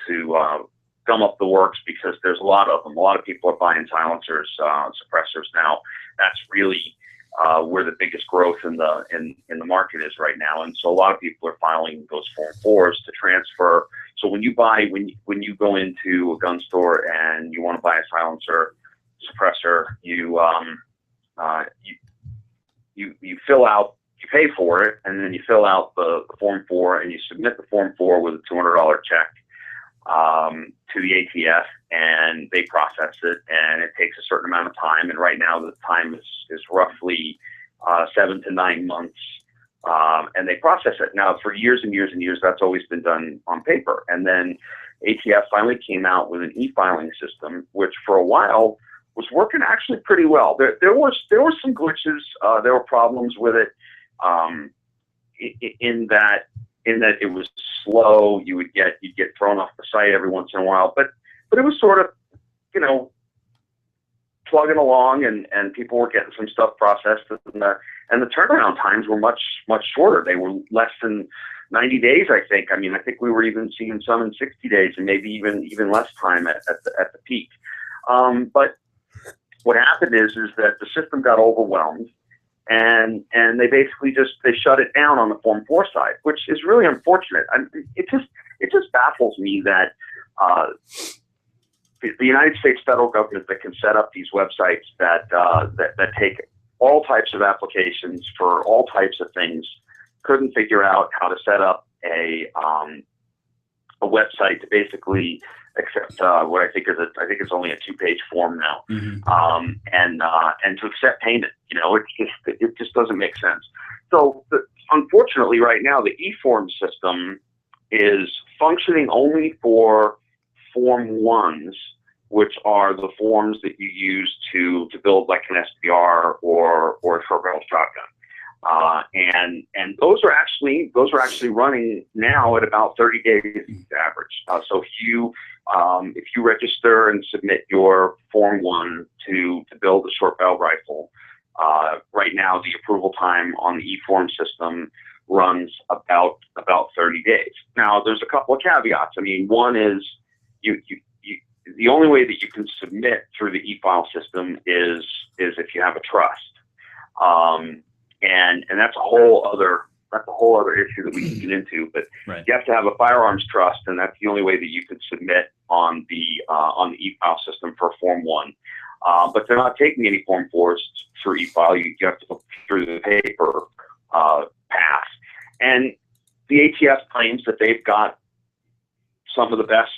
gum up the works because there's a lot of them. A lot of people are buying silencers, suppressors now. That's really where the biggest growth in the market is right now. And so a lot of people are filing those Form 4s to transfer So when you go into a gun store and you want to buy a silencer, suppressor, you fill out, you pay for it, and then you fill out the Form 4, and you submit the Form 4 with a $200 check to the ATF, and they process it, and it takes a certain amount of time. And right now the time is roughly 7 to 9 months, and they process it. Now, for years and years and years, that's always been done on paper. And then ATF finally came out with an e-filing system, which for a while was working actually pretty well. There were some glitches, there were problems with it, in that it was slow. You'd get thrown off the site every once in a while, but it was sort of, plugging along, and people were getting some stuff processed, and the turnaround times were much shorter. They were less than 90 days, I think. I mean, I think we were even seeing some in 60 days, and maybe even less time at the peak. But what happened is that the system got overwhelmed, and they basically they shut it down on the Form 4 side, which is really unfortunate. It just baffles me that the United States federal government that can set up these websites that take all types of applications for all types of things couldn't figure out how to set up a website to basically accept what I think it's only a 2-page form now, and to accept payment. It just doesn't make sense. So unfortunately, right now the eForms system is functioning only for Form 1s, which are the forms that you use to build like an SBR or a short barrel shotgun. And those are actually running now at about 30 days average. So if you register and submit your Form 1 to build a short barrel rifle, right now the approval time on the eForm system runs about 30 days. Now there's a couple of caveats. I mean, one is the only way that you can submit through the e-file system is if you have a trust, and that's a whole other issue that we can get into. But you have to have a firearms trust, and that's the only way that you can submit on the e-file system for Form 1. But they're not taking any Form 4s through e-file. You have to go through the paper path, and the ATF claims that they've got some of the best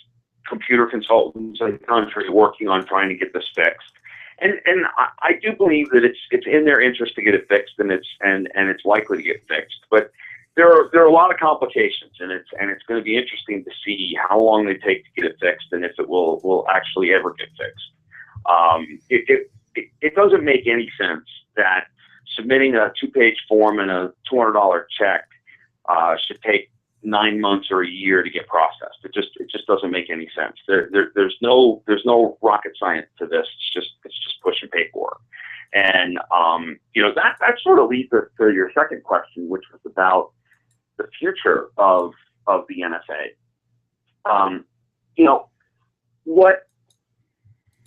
computer consultants in the country working on trying to get this fixed, and I do believe that it's in their interest to get it fixed, and it's likely to get fixed. But there are a lot of complications, and it's going to be interesting to see how long they take to get it fixed, and if it will actually ever get fixed. It doesn't make any sense that submitting a 2-page form and a $200 check should take 9 months or a year to get processed. It just doesn't make any sense. There's no rocket science to this. It's just pushing paperwork. And that sort of leads us to your second question, which was about the future of the NFA.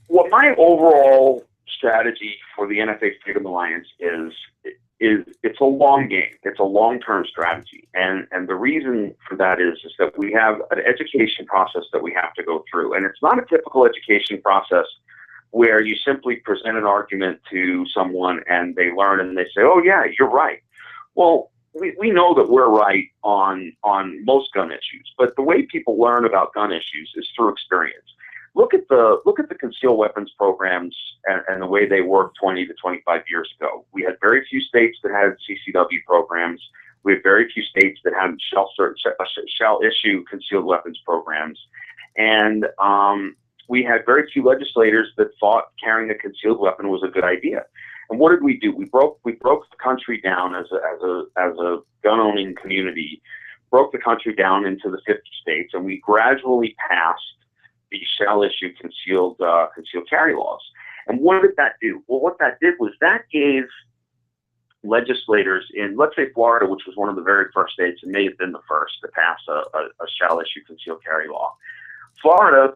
What my overall strategy for the NFA Freedom Alliance is it's a long game. It's a long-term strategy. And the reason for that is that we have an education process that we have to go through. And it's not a typical education process where you simply present an argument to someone and they learn and they say, oh yeah, you're right. Well, we know that we're right on most gun issues, but the way people learn about gun issues is through experience. Look at the concealed weapons programs and the way they worked 20 to 25 years ago. We had very few states that had CCW programs. We had very few states that had shall issue concealed weapons programs, and we had very few legislators that thought carrying a concealed weapon was a good idea. And what did we do? We broke the country down as a gun owning community, broke the country down into the 50 states, and we gradually passed the shall issue concealed carry laws. And what did that do? Well, what that did was that gave legislators in, let's say, Florida, which was one of the very first states, and may have been the first to pass a shall issue concealed carry law. Florida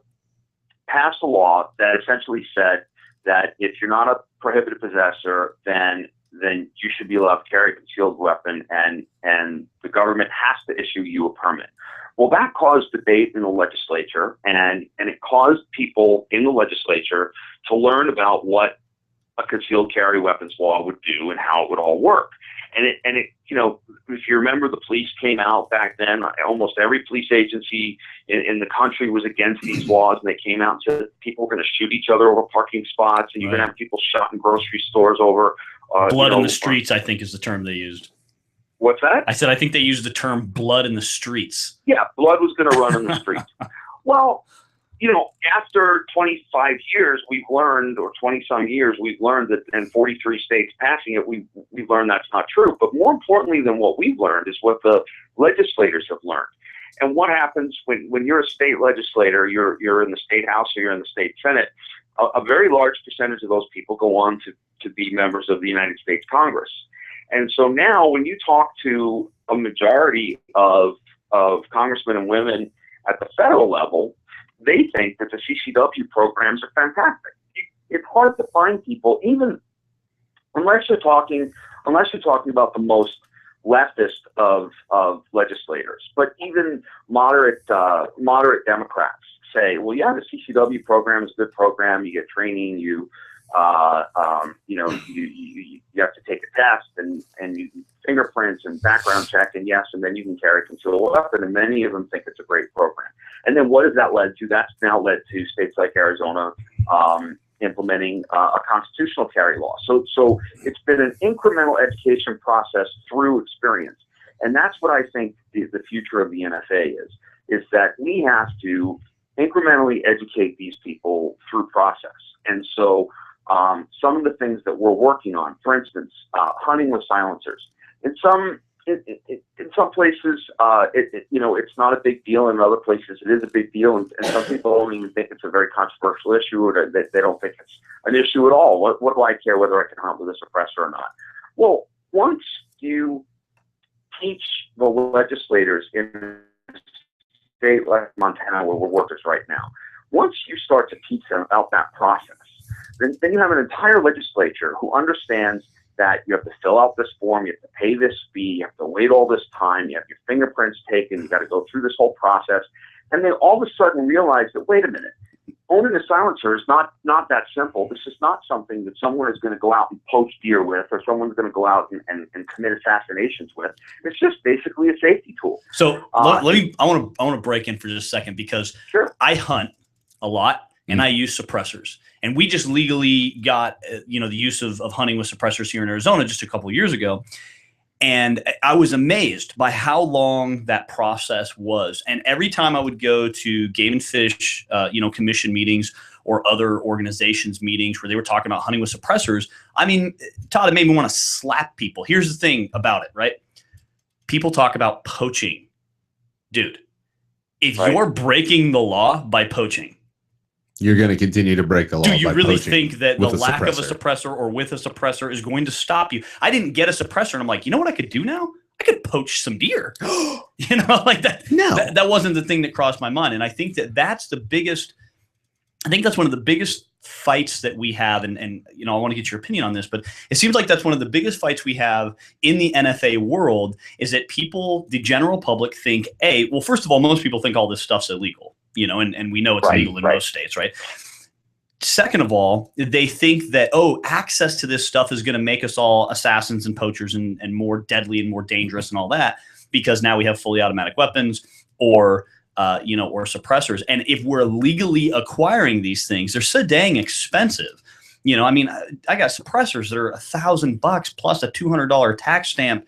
passed a law that essentially said that if you're not a prohibited possessor, then you should be allowed to carry a concealed weapon, and the government has to issue you a permit. Well, that caused debate in the legislature, and it caused people in the legislature to learn about what a concealed carry weapons law would do and how it would all work. And it, you know, if you remember, the police came out back then. Almost every police agency in the country was against these laws, and they came out and said people were going to shoot each other over parking spots, and you're going to have people shot in grocery stores over blood in the streets. I think is the term they used. What's that? I said I think they used the term blood in the streets. Yeah, blood was going to run in the streets. Well, you know, after 25 years, we've learned, or 20-some years, we've learned that in 43 states passing it, we've learned that's not true. But more importantly than what we've learned is what the legislators have learned. And what happens when you're a state legislator, you're in the state house or you're in the state senate, a very large percentage of those people go on to be members of the United States Congress. And so now when you talk to a majority of congressmen and women at the federal level, they think that the CCW programs are fantastic. It's hard to find people, even unless you're talking about the most leftist of legislators, but even moderate Democrats say, well, yeah, the CCW program is a good program. You get training, you have to take a test and you fingerprints and background check, and yes, and then you can carry a concealed weapon. And many of them think it's a great program. And then what has that led to? That's now led to states like Arizona implementing a constitutional carry law. So it's been an incremental education process through experience. And that's what I think the future of the NFA is that we have to incrementally educate these people through process. And so some of the things that we're working on, for instance, hunting with silencers. In some places, it's not a big deal. In other places, it is a big deal, and some people don't even think it's a very controversial issue, or that they don't think it's an issue at all. What do I care whether I can hunt with a suppressor or not? Well, once you teach the legislators in a state like Montana, where we're workers right now, once you start to teach them about that process, then you have an entire legislature who understands that you have to fill out this form, you have to pay this fee, you have to wait all this time, you have your fingerprints taken, you got to go through this whole process, and then all of a sudden realize that, wait a minute, owning a silencer is not that simple. This is not something that someone is going to go out and poach deer with, or someone's going to go out and commit assassinations with. It's just basically a safety tool. So I want to break in for just a second, because sure. I hunt a lot and I use suppressors. And we just legally got, the use of hunting with suppressors here in Arizona just a couple of years ago. And I was amazed by how long that process was. And every time I would go to Game and Fish, commission meetings or other organizations meetings where they were talking about hunting with suppressors, I mean, Todd, it made me want to slap people. Here's the thing about it, right? People talk about poaching. Dude, if you're breaking the law by poaching, you're going to continue to break the law. Do you really think that the lack of a suppressor or with a suppressor is going to stop you? I didn't get a suppressor, and I'm like, you know what I could do now? I could poach some deer. Like that. No, that wasn't the thing that crossed my mind. And I think that's the biggest. I think that's one of the biggest fights that we have. And I want to get your opinion on this, but it seems like that's one of the biggest fights we have in the NFA world is that people, the general public, think, well, first of all, most people think all this stuff's illegal. And we know it's legal in most states, right? Second of all, they think that, access to this stuff is going to make us all assassins and poachers and more deadly and more dangerous and all that, because now we have fully automatic weapons or suppressors. And if we're legally acquiring these things, they're so dang expensive. I got suppressors that are $1,000 plus a $200 tax stamp,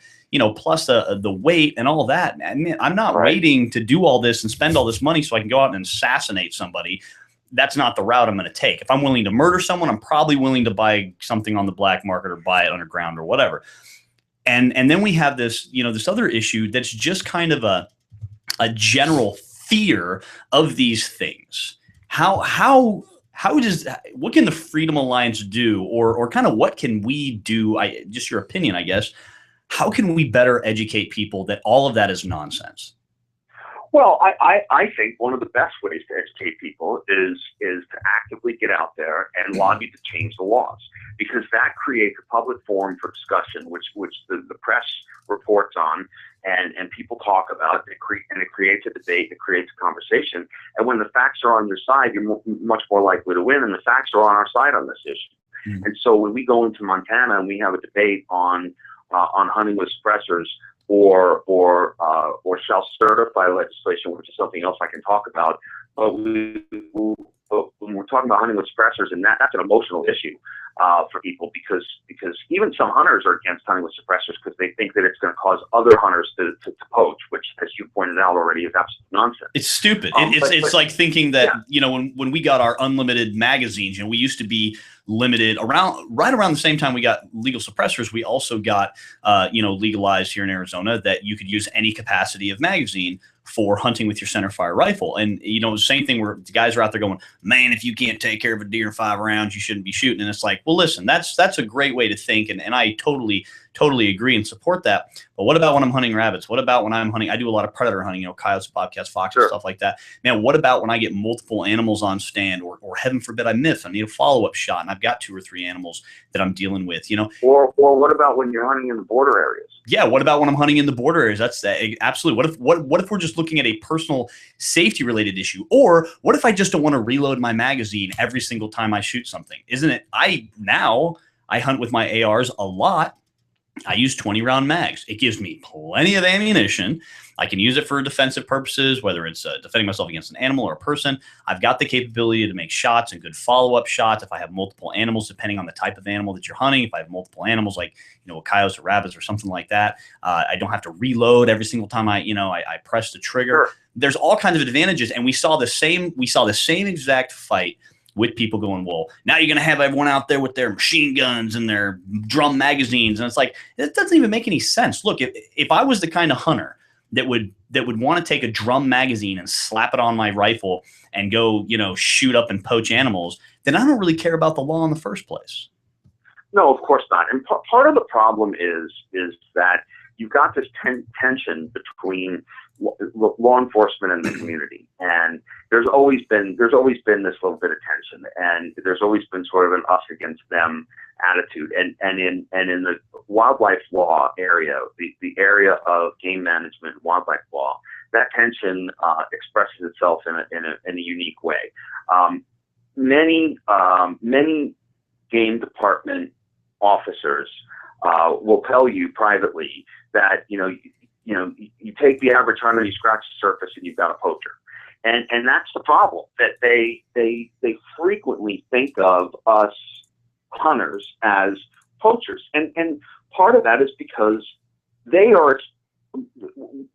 plus the weight and all that. Man, I'm not waiting to do all this and spend all this money so I can go out and assassinate somebody. That's not the route I'm going to take. If I'm willing to murder someone, I'm probably willing to buy something on the black market or buy it underground or whatever. And then we have this, this other issue that's just kind of a general fear of these things. What can the Freedom Alliance do, or kind of what can we do? Just your opinion, I guess. How can we better educate people that all of that is nonsense? Well, I think one of the best ways to educate people is to actively get out there and lobby to change the laws, because that creates a public forum for discussion, which the press reports on, and people talk about. It creates a debate. It creates a conversation. And when the facts are on your side, you're much more likely to win. And the facts are on our side on this issue. Mm-hmm. And so when we go into Montana and we have a debate on hunting with suppressors, or shall certify legislation, which is something else I can talk about. But when we're talking about hunting with suppressors, and that's an emotional issue for people, because even some hunters are against hunting with suppressors because they think that it's going to cause other hunters to poach, which, as you pointed out already, is absolute nonsense. It's stupid. It's like thinking that, when we got our unlimited magazines, we used to be limited right around the same time we got legal suppressors. We also got legalized here in Arizona that you could use any capacity of magazine for hunting with your centerfire rifle. And same thing where the guys are out there going, man, if you can't take care of a deer in 5 rounds, you shouldn't be shooting. And it's like, well, listen, that's a great way to think, and I totally agree and support that. But what about when I'm hunting rabbits? What about when I'm hunting? I do a lot of predator hunting, coyotes, bobcats, foxes, sure, stuff like that. Man, what about when I get multiple animals on stand, or heaven forbid I miss? I need a follow-up shot, and I've got 2 or 3 animals that I'm dealing with, Or what about when you're hunting in the border areas? Yeah, what about when I'm hunting in the border areas? That's absolutely. What if we're just looking at a personal safety related issue? Or what if I just don't want to reload my magazine every single time I shoot something? Isn't it? I hunt with my ARs a lot. I use 20-round mags. It gives me plenty of ammunition. I can use it for defensive purposes, whether it's defending myself against an animal or a person. I've got the capability to make shots and good follow-up shots if I have multiple animals, depending on the type of animal that you're hunting. If I have multiple animals, like coyotes or rabbits or something like that, I don't have to reload every single time I press the trigger. Sure. There's all kinds of advantages, and we saw the same exact fight with people going, well, now you're going to have everyone out there with their machine guns and their drum magazines. And it's like, it doesn't even make any sense. Look, if I was the kind of hunter that would want to take a drum magazine and slap it on my rifle and go, shoot up and poach animals, then I don't really care about the law in the first place. No, of course not. And part of the problem is that you've got this tension between law enforcement and the community, and there's always been this little bit of tension, and there's always been sort of an us against them attitude, and in the wildlife law area, the area of game management and wildlife law, that tension expresses itself in a unique way. Many game department officers will tell you privately that you take the average hunter, you scratch the surface, and you've got a poacher, and that's the problem, that they frequently think of us hunters as poachers, and part of that is because they are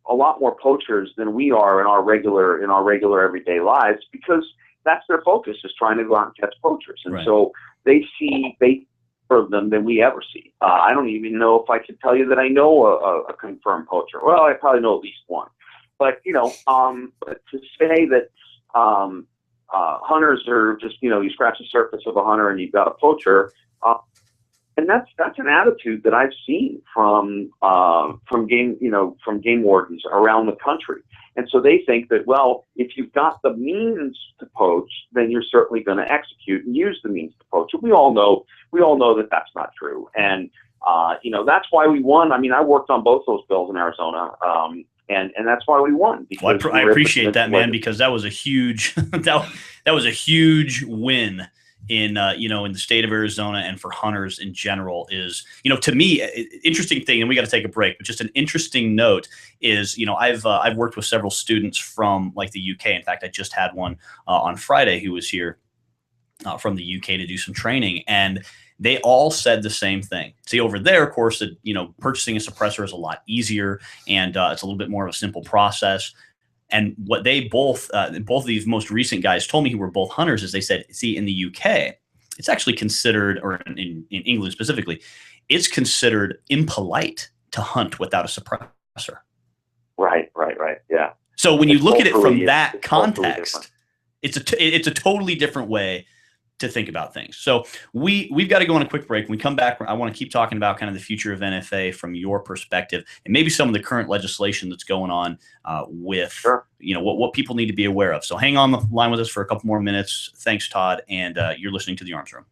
a lot more poachers than we are in our regular everyday lives, because that's their focus, is trying to go out and catch poachers, and right. So they see of them than we ever see. I don't even know if I can tell you that I know a confirmed poacher. Well, I probably know at least one. But but to say that hunters are just you scratch the surface of a hunter and you've got a poacher, and that's an attitude that I've seen from game wardens around the country. And so they think that, well, if you've got the means to poach, then you're certainly going to execute and use the means to poach. And we all know that that's not true. And that's why we won. I mean, I worked on both those bills in Arizona, and that's why we won. Well, I appreciate that, man, because that was a huge that was a huge win in the state of Arizona, and for hunters in general. Is to me, interesting thing, and we got to take a break, but just an interesting note is I've worked with several students from like the UK. In fact, I just had one on Friday who was here from the UK to do some training, and they all said the same thing. See, over there, of course, purchasing a suppressor is a lot easier, and it's a little bit more of a simple process. And what they both of these most recent guys told me, who were both hunters, is they said, see, in the UK, it's actually considered, or in England specifically, it's considered impolite to hunt without a suppressor. Right. Yeah. So when you look at it from that context, it's a totally different way to think about things. So we've got to go on a quick break. When we come back, I want to keep talking about kind of the future of NFA from your perspective, and maybe some of the current legislation that's going on with what people need to be aware of. So hang on the line with us for a couple more minutes. Thanks, Todd, and you're listening to the Arms Room.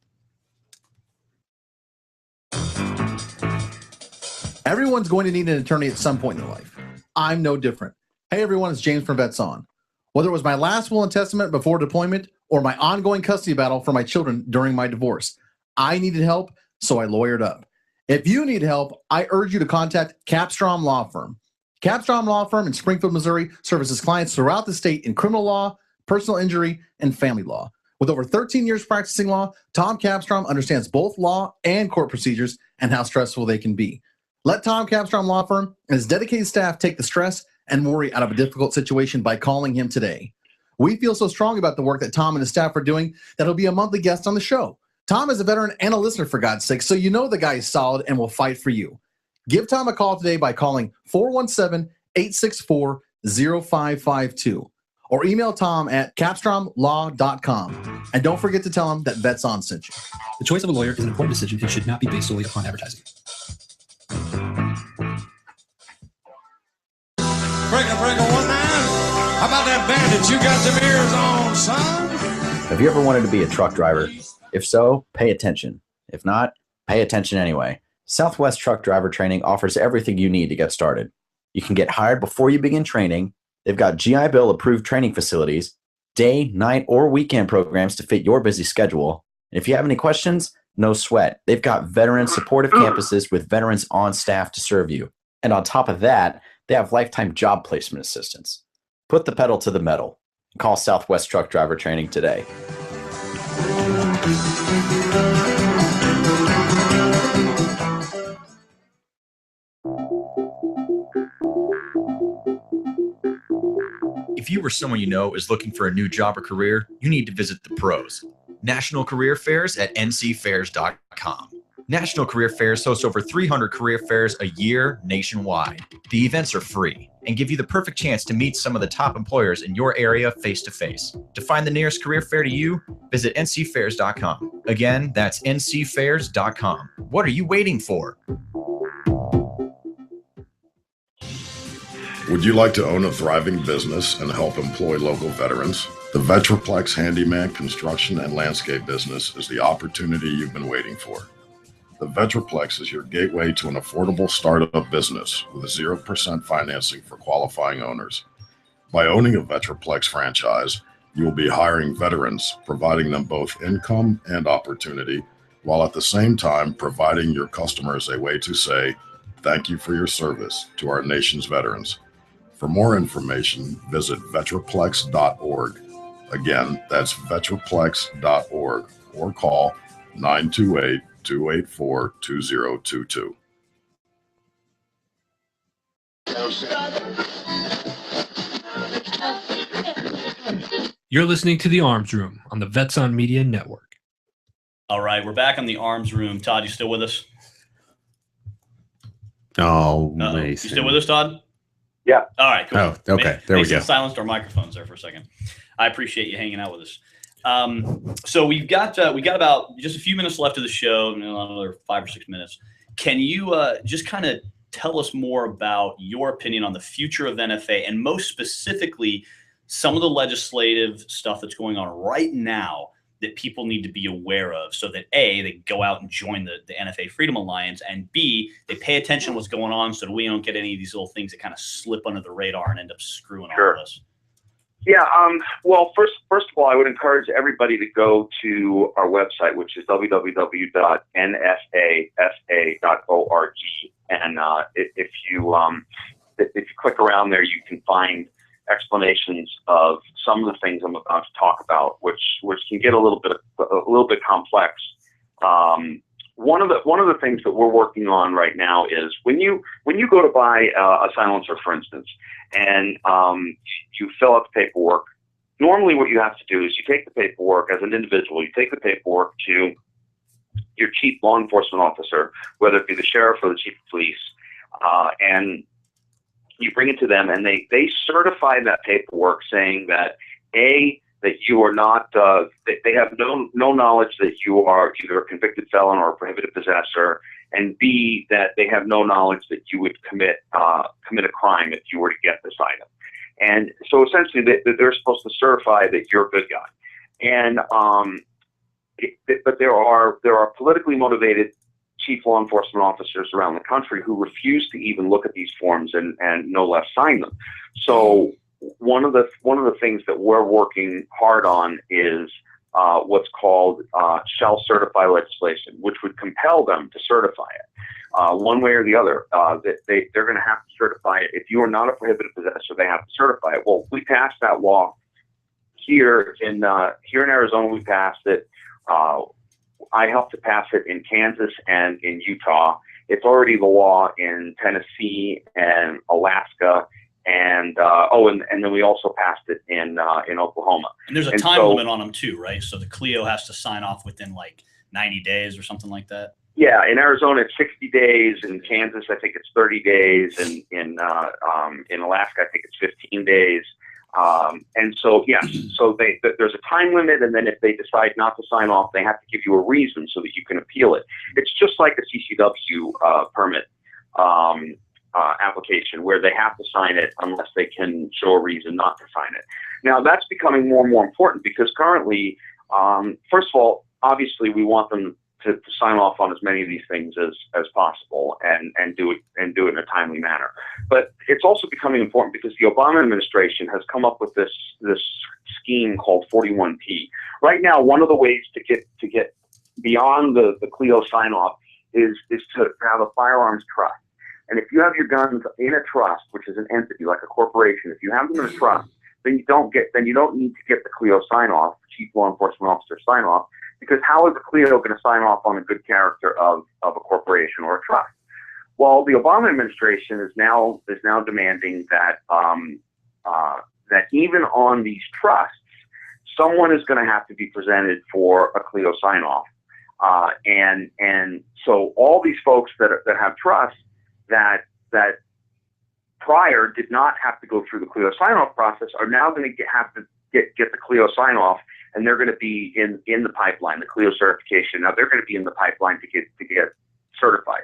Everyone's going to need an attorney at some point in their life. I'm no different. Hey everyone, it's James from Vets On. Whether it was my last will and testament before deployment or my ongoing custody battle for my children during my divorce, I needed help, so I lawyered up. If you need help, I urge you to contact Capstrom Law Firm. Capstrom Law Firm in Springfield, Missouri services clients throughout the state in criminal law, personal injury, and family law. With over 13 years practicing law, Tom Capstrom understands both law and court procedures and how stressful they can be. Let Tom Capstrom Law Firm and his dedicated staff take the stress and worry out of a difficult situation by calling him today. We feel so strong about the work that Tom and his staff are doing that he'll be a monthly guest on the show. Tom is a veteran and a listener, for God's sake, so you know the guy is solid and will fight for you. Give Tom a call today by calling 417-864-0552 or email Tom at capstromlaw.com. And don't forget to tell him that Vets On sent you. The choice of a lawyer is an important decision and should not be based solely upon advertising. Breaker, 19. How about that bandit? You got them ears on, son? Have you ever wanted to be a truck driver? If so, pay attention. If not, pay attention anyway. Southwest Truck Driver Training offers everything you need to get started. You can get hired before you begin training. They've got GI Bill approved training facilities, day, night, or weekend programs to fit your busy schedule. And if you have any questions, no sweat. They've got veteran supportive campuses with veterans on staff to serve you. And on top of that, they have lifetime job placement assistance. Put the pedal to the metal. Call Southwest Truck Driver Training today. If you or someone you know is looking for a new job or career, you need to visit the pros. National Career Fairs at ncfairs.com. National Career Fairs hosts over 300 career fairs a year nationwide. The events are free and give you the perfect chance to meet some of the top employers in your area face-to-face. To find the nearest career fair to you, visit ncfairs.com. Again, that's ncfairs.com. What are you waiting for? Would you like to own a thriving business and help employ local veterans? The Vetraplex Handyman Construction and Landscape business is the opportunity you've been waiting for. The Vetraplex is your gateway to an affordable startup business with 0% financing for qualifying owners. By owning a Vetraplex franchise, you will be hiring veterans, providing them both income and opportunity, while at the same time providing your customers a way to say, thank you for your service to our nation's veterans. For more information, visit vetraplex.org. Again, that's vetraplex.org or call 928-284-2022. You're listening to The Arms Room on the Vets On Media Network. All right, we're back on the Arms Room. Todd, you still with us? Oh, You Mason. still with us, Todd? Yeah. All right, cool. Oh, okay. There we go. Silenced our microphones there for a second. I appreciate you hanging out with us. So we got about just a few minutes left of the show, another 5 or 6 minutes. Can you just kind of tell us more about your opinion on the future of NFA and most specifically some of the legislative stuff that's going on right now that people need to be aware of so that A, they go out and join the NFA Freedom Alliance, and B, they pay attention to what's going on so that we don't get any of these little things that kind of slip under the radar and end up screwing all of us. Yeah. Well, first of all, I would encourage everybody to go to our website, which is www.nfafa.org. And if you click around there, you can find explanations of some of the things I'm about to talk about, which can get a little bit complex. One of the things that we're working on right now is when you go to buy a silencer, for instance, and you fill out the paperwork. Normally, what you have to do is you take the paperwork as an individual. You take the paperwork to your chief law enforcement officer, whether it be the sheriff or the chief of police, and you bring it to them, and they certify that paperwork saying that A, that you are not, they have no knowledge that you are either a convicted felon or a prohibited possessor, and B, that they have no knowledge that you would commit a crime if you were to get this item. And so essentially they're supposed to certify that you're a good guy. And but there are politically motivated chief law enforcement officers around the country who refuse to even look at these forms and no less sign them. So one of the things that we're working hard on is what's called shall certify legislation, which would compel them to certify it one way or the other. They're going to have to certify it. If you are not a prohibited possessor, they have to certify it. Well, we passed that law here in Arizona. We passed it. I helped to pass it in Kansas and in Utah. It's already the law in Tennessee and Alaska, and then we also passed it in Oklahoma. And there's a time limit on them too, right? So the Clio has to sign off within like 90 days or something like that. Yeah, in Arizona it's 60 days. In Kansas, I think it's 30 days. And in Alaska, I think it's 15 days. And so, yes, so there's a time limit, and then if they decide not to sign off, they have to give you a reason so that you can appeal it. It's just like a CCW permit application, where they have to sign it unless they can show a reason not to sign it. Now, that's becoming more and more important because currently, first of all, obviously we want them to sign off on as many of these things as possible and do it in a timely manner. But it's also becoming important because the Obama administration has come up with this scheme called 41P. Right now, one of the ways to get beyond the Clio sign off is to have a firearms trust. And if you have your guns in a trust, which is an entity like a corporation, if you have them in a trust, then you don't need to get the Clio sign off, chief law enforcement officer sign off, because how is a Clio going to sign off on a good character of a corporation or a trust? Well, the Obama administration is now demanding that that even on these trusts, someone is going to have to be presented for a Clio sign off, and so all these folks that have trusts that prior did not have to go through the Clio sign off process are now going to have to get the Clio sign off. And they're going to be in the pipeline, the Clio certification. Now they're going to be in the pipeline to get certified.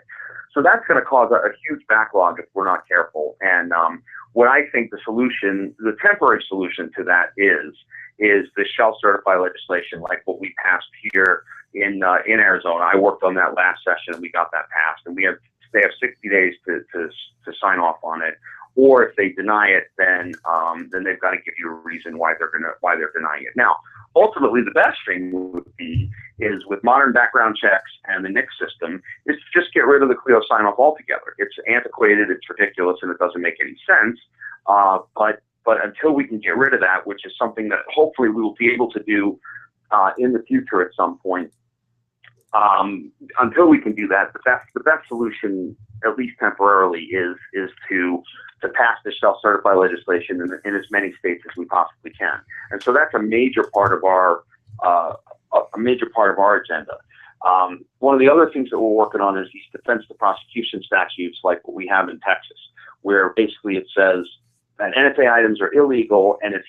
So that's going to cause a huge backlog if we're not careful. And what I think the temporary solution to that is the shall certify legislation, like what we passed here in Arizona. I worked on that last session, and we got that passed. And they have 60 days to sign off on it. Or if they deny it, then they've got to give you a reason why they're denying it. Now, ultimately, the best thing would be is with modern background checks and the NICS system is to just get rid of the Clio sign off altogether. It's antiquated, it's ridiculous, and it doesn't make any sense. But until we can get rid of that, which is something that hopefully we will be able to do in the future at some point. Until we can do that, the best solution, at least temporarily, is to pass the shall certify legislation in as many states as we possibly can. And so that's a major part of our agenda. One of the other things that we're working on is these defense to prosecution statutes, like what we have in Texas, where basically it says that NFA items are illegal, and if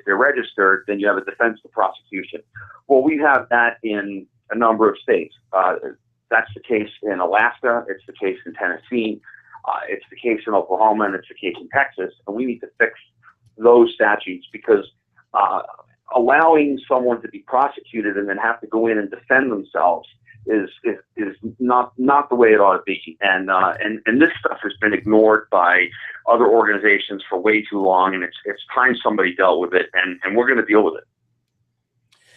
they're registered, then you have a defense to prosecution. Well, we have that in a number of states. That's the case in Alaska. It's the case in Tennessee. It's the case in Oklahoma, and it's the case in Texas. And we need to fix those statutes because allowing someone to be prosecuted and then have to go in and defend themselves is not the way it ought to be. And this stuff has been ignored by other organizations for way too long, and it's time somebody dealt with it, and we're going to deal with it.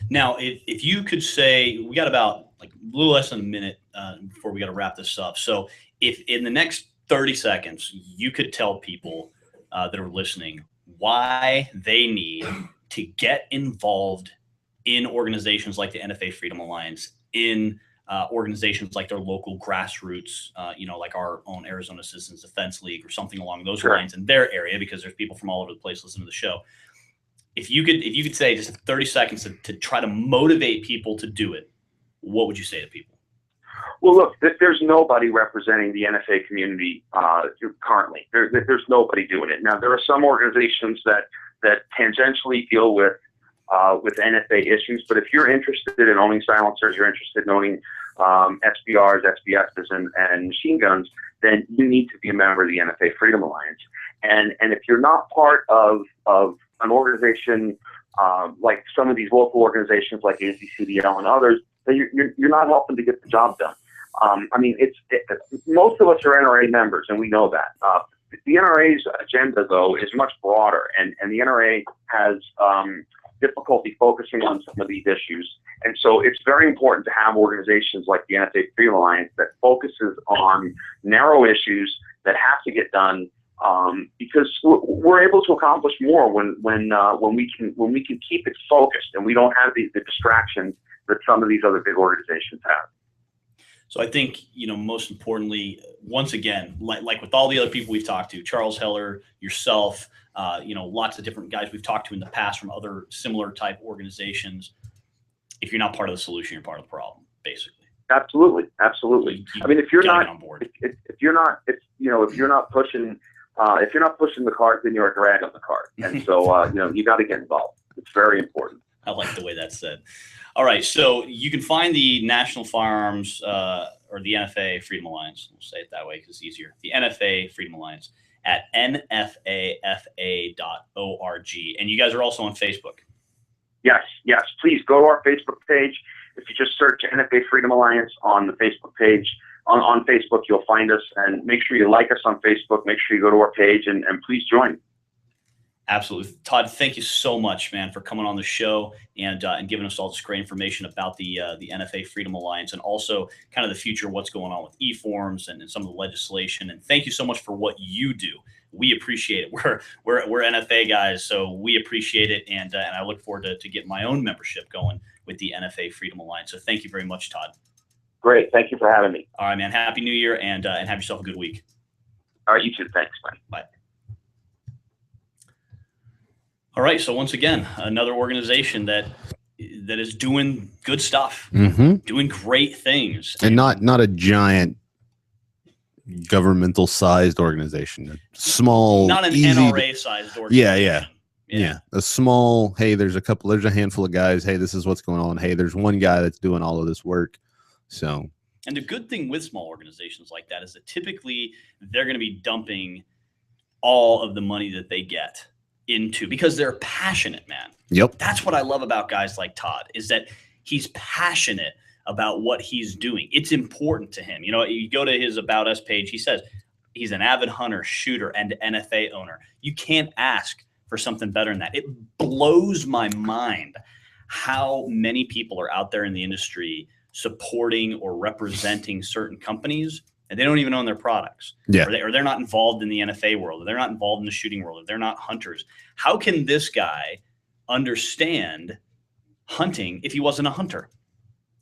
Now, if you could say, we got about like a little less than a minute before we got to wrap this up. So if in the next 30 seconds, you could tell people that are listening why they need to get involved in organizations like the NFA Freedom Alliance, in organizations like their local grassroots, like our own Arizona Citizens Defense League or something along those lines in their area, because there's people from all over the place listening to the show. If you could say just 30 seconds to try to motivate people to do it, what would you say to people? Well, look, there's nobody representing the NFA community currently. There's nobody doing it. Now, there are some organizations that tangentially deal with with NFA issues. But if you're interested in owning silencers, you're interested in owning SBRs, SBSs, and machine guns, then you need to be a member of the NFA Freedom Alliance. And if you're not part of an organization like some of these local organizations like ACCDL and others, then you're not helping to get the job done. I mean, most of us are NRA members, and we know that. The NRA's agenda, though, is much broader, and the NRA has difficulty focusing on some of these issues. And so it's very important to have organizations like the NFA Freedom Alliance that focuses on narrow issues that have to get done, because we're able to accomplish more when we can keep it focused and we don't have the distractions that some of these other big organizations have. So I think, most importantly, once again, like with all the other people we've talked to, Charles Heller, yourself, lots of different guys we've talked to in the past from other similar type organizations. If you're not part of the solution, you're part of the problem, basically. Absolutely. I mean, if you're not on board, if you're not pushing the cart, then you're a drag on the cart. And so, you got to get involved. It's very important. I like the way that's said. All right, so you can find the National Firearms or the NFA Freedom Alliance. We'll say it that way because it's easier. The NFA Freedom Alliance at nfafa.org. And you guys are also on Facebook. Yes. Please go to our Facebook page. If you just search NFA Freedom Alliance on the Facebook page, on Facebook, you'll find us. And make sure you like us on Facebook. Make sure you go to our page and please join. Absolutely. Todd, thank you so much, man, for coming on the show and giving us all this great information about the NFA Freedom Alliance and also kind of the future, what's going on with eforms and some of the legislation. And thank you so much for what you do. We appreciate it. We're NFA guys, so we appreciate it. And I look forward to getting my own membership going with the NFA Freedom Alliance. So thank you very much, Todd. Great. Thank you for having me. All right, man. Happy New Year and have yourself a good week. All right. You too. Thanks. Bye. Bye. All right. So once again, another organization that is doing good stuff, doing great things, and not a giant governmental sized organization, a small, not an NRA sized organization. Yeah. A small, hey, there's a handful of guys. Hey, this is what's going on. Hey, there's one guy that's doing all of this work. So, and the good thing with small organizations like that is that typically they're going to be dumping all of the money that they get into because they're passionate, man. Yep. That's what I love about guys like Todd is that he's passionate about what he's doing. It's important to him. You go to his About Us page, he says he's an avid hunter, shooter, and NFA owner. You can't ask for something better than that. It blows my mind how many people are out there in the industry supporting or representing certain companies and they don't even own their products. Yeah. Or they're not involved in the NFA world, or they're not involved in the shooting world, or they're not hunters. How can this guy understand hunting if he wasn't a hunter?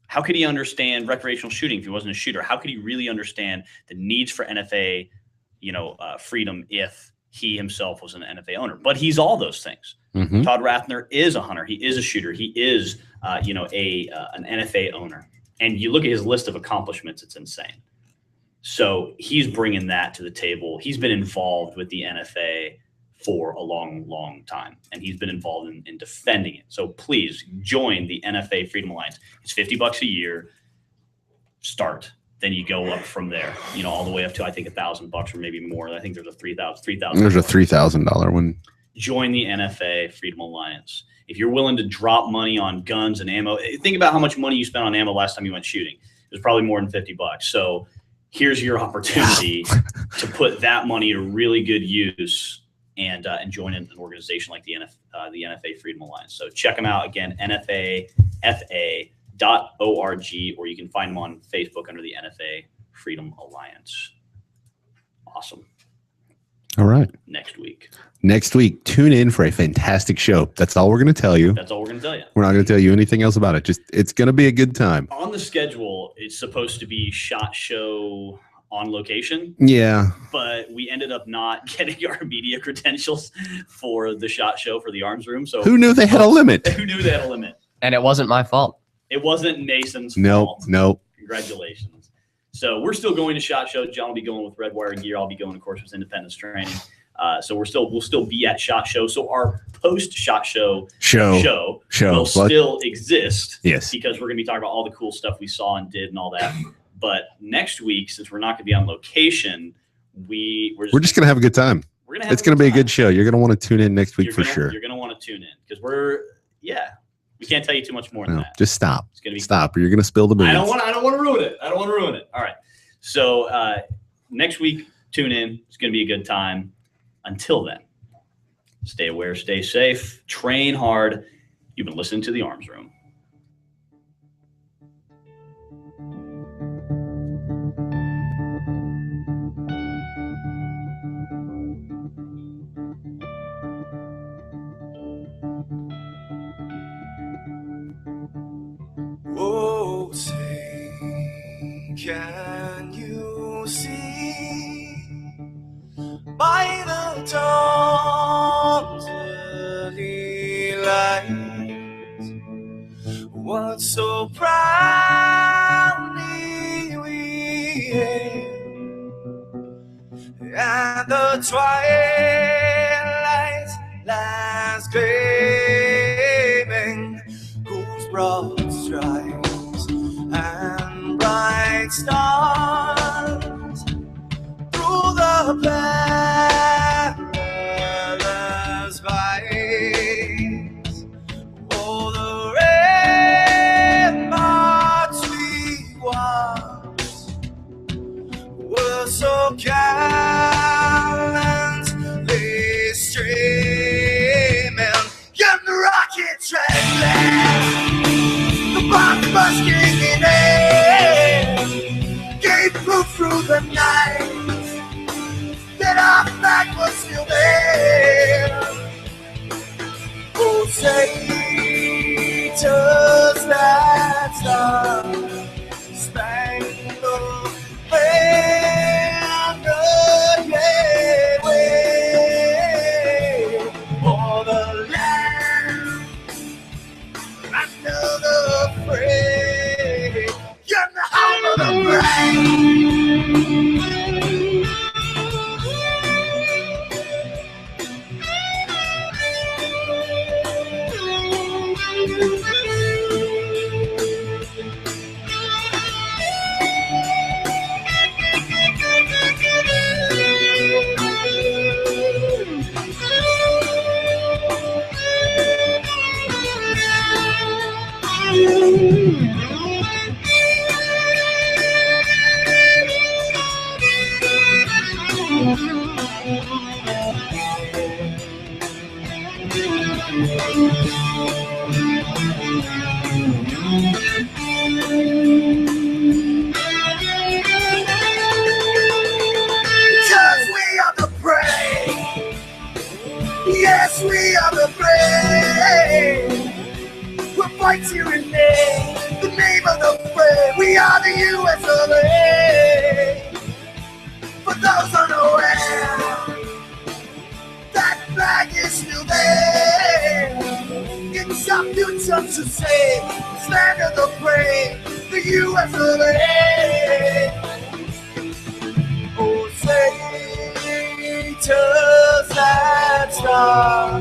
How could he understand recreational shooting if he wasn't a shooter? How could he really understand the needs for NFA, freedom if he himself was an NFA owner? But he's all those things. Todd Rafner is a hunter. He is a shooter. He is, an NFA owner. And you look at his list of accomplishments, it's insane. So he's bringing that to the table. He's been involved with the NFA for a long, long time, and he's been involved in defending it. So please join the NFA Freedom Alliance. It's $50 a year. Start. Then you go up from there, all the way up to, I think, $1,000 or maybe more. I think there's a $3,000. There's a $3,000 one. Join the NFA Freedom Alliance. If you're willing to drop money on guns and ammo, think about how much money you spent on ammo last time you went shooting. It was probably more than $50. So here's your opportunity to put that money to really good use and join an organization like the NFA Freedom Alliance. So check them out again, nfafa.org, or you can find them on Facebook under the NFA Freedom Alliance. Awesome. All right. Next week, tune in for a fantastic show. That's all we're going to tell you. That's all we're going to tell you. We're not going to tell you anything else about it. Just, it's going to be a good time. On the schedule, it's supposed to be SHOT Show on location. Yeah. But we ended up not getting our media credentials for the SHOT Show for the Arms Room. So who knew they had a limit? And it wasn't my fault. It wasn't Mason's fault. Nope. Congratulations. So we're still going to SHOT Show. John will be going with Red Wire gear. I'll be going, of course, with Independence Training. So we'll still be at SHOT Show. So our post SHOT Show will still exist. Yes, because we're going to be talking about all the cool stuff we saw and did and all that. But next week, since we're not going to be on location, we're just going to have a good time. It's going to be a good show. You're going to want to tune in next week for sure. You're going to want to tune in because we can't tell you too much more than that. Just stop. It's going to be stop, or you're going to spill the beans. I don't want to ruin it. All right. So next week, tune in. It's going to be a good time. Until then, stay aware, stay safe, train hard. You've been listening to The Arms Room. Oh, say, can you see by the dawn's early light what so proudly we hailed at the twilight's last gleaming, whose broad stripes and bright stars through the perilous fights, oh, the ramparts we watched were so gallantly streaming, and the rocket trembling, the bombs bursting in air, gave proof through the night that our flag was still there. Oh, say, does that star-spangled banner yet wave o'er the land under the fray, and the howl of the brave? Yes, we are the brave. We'll fight to rename the name of the brave. We are the U.S. of A. For those unaware, that flag is still there. It's our future to save. Stand of the brave, the U.S. of A. Oh, say, does that star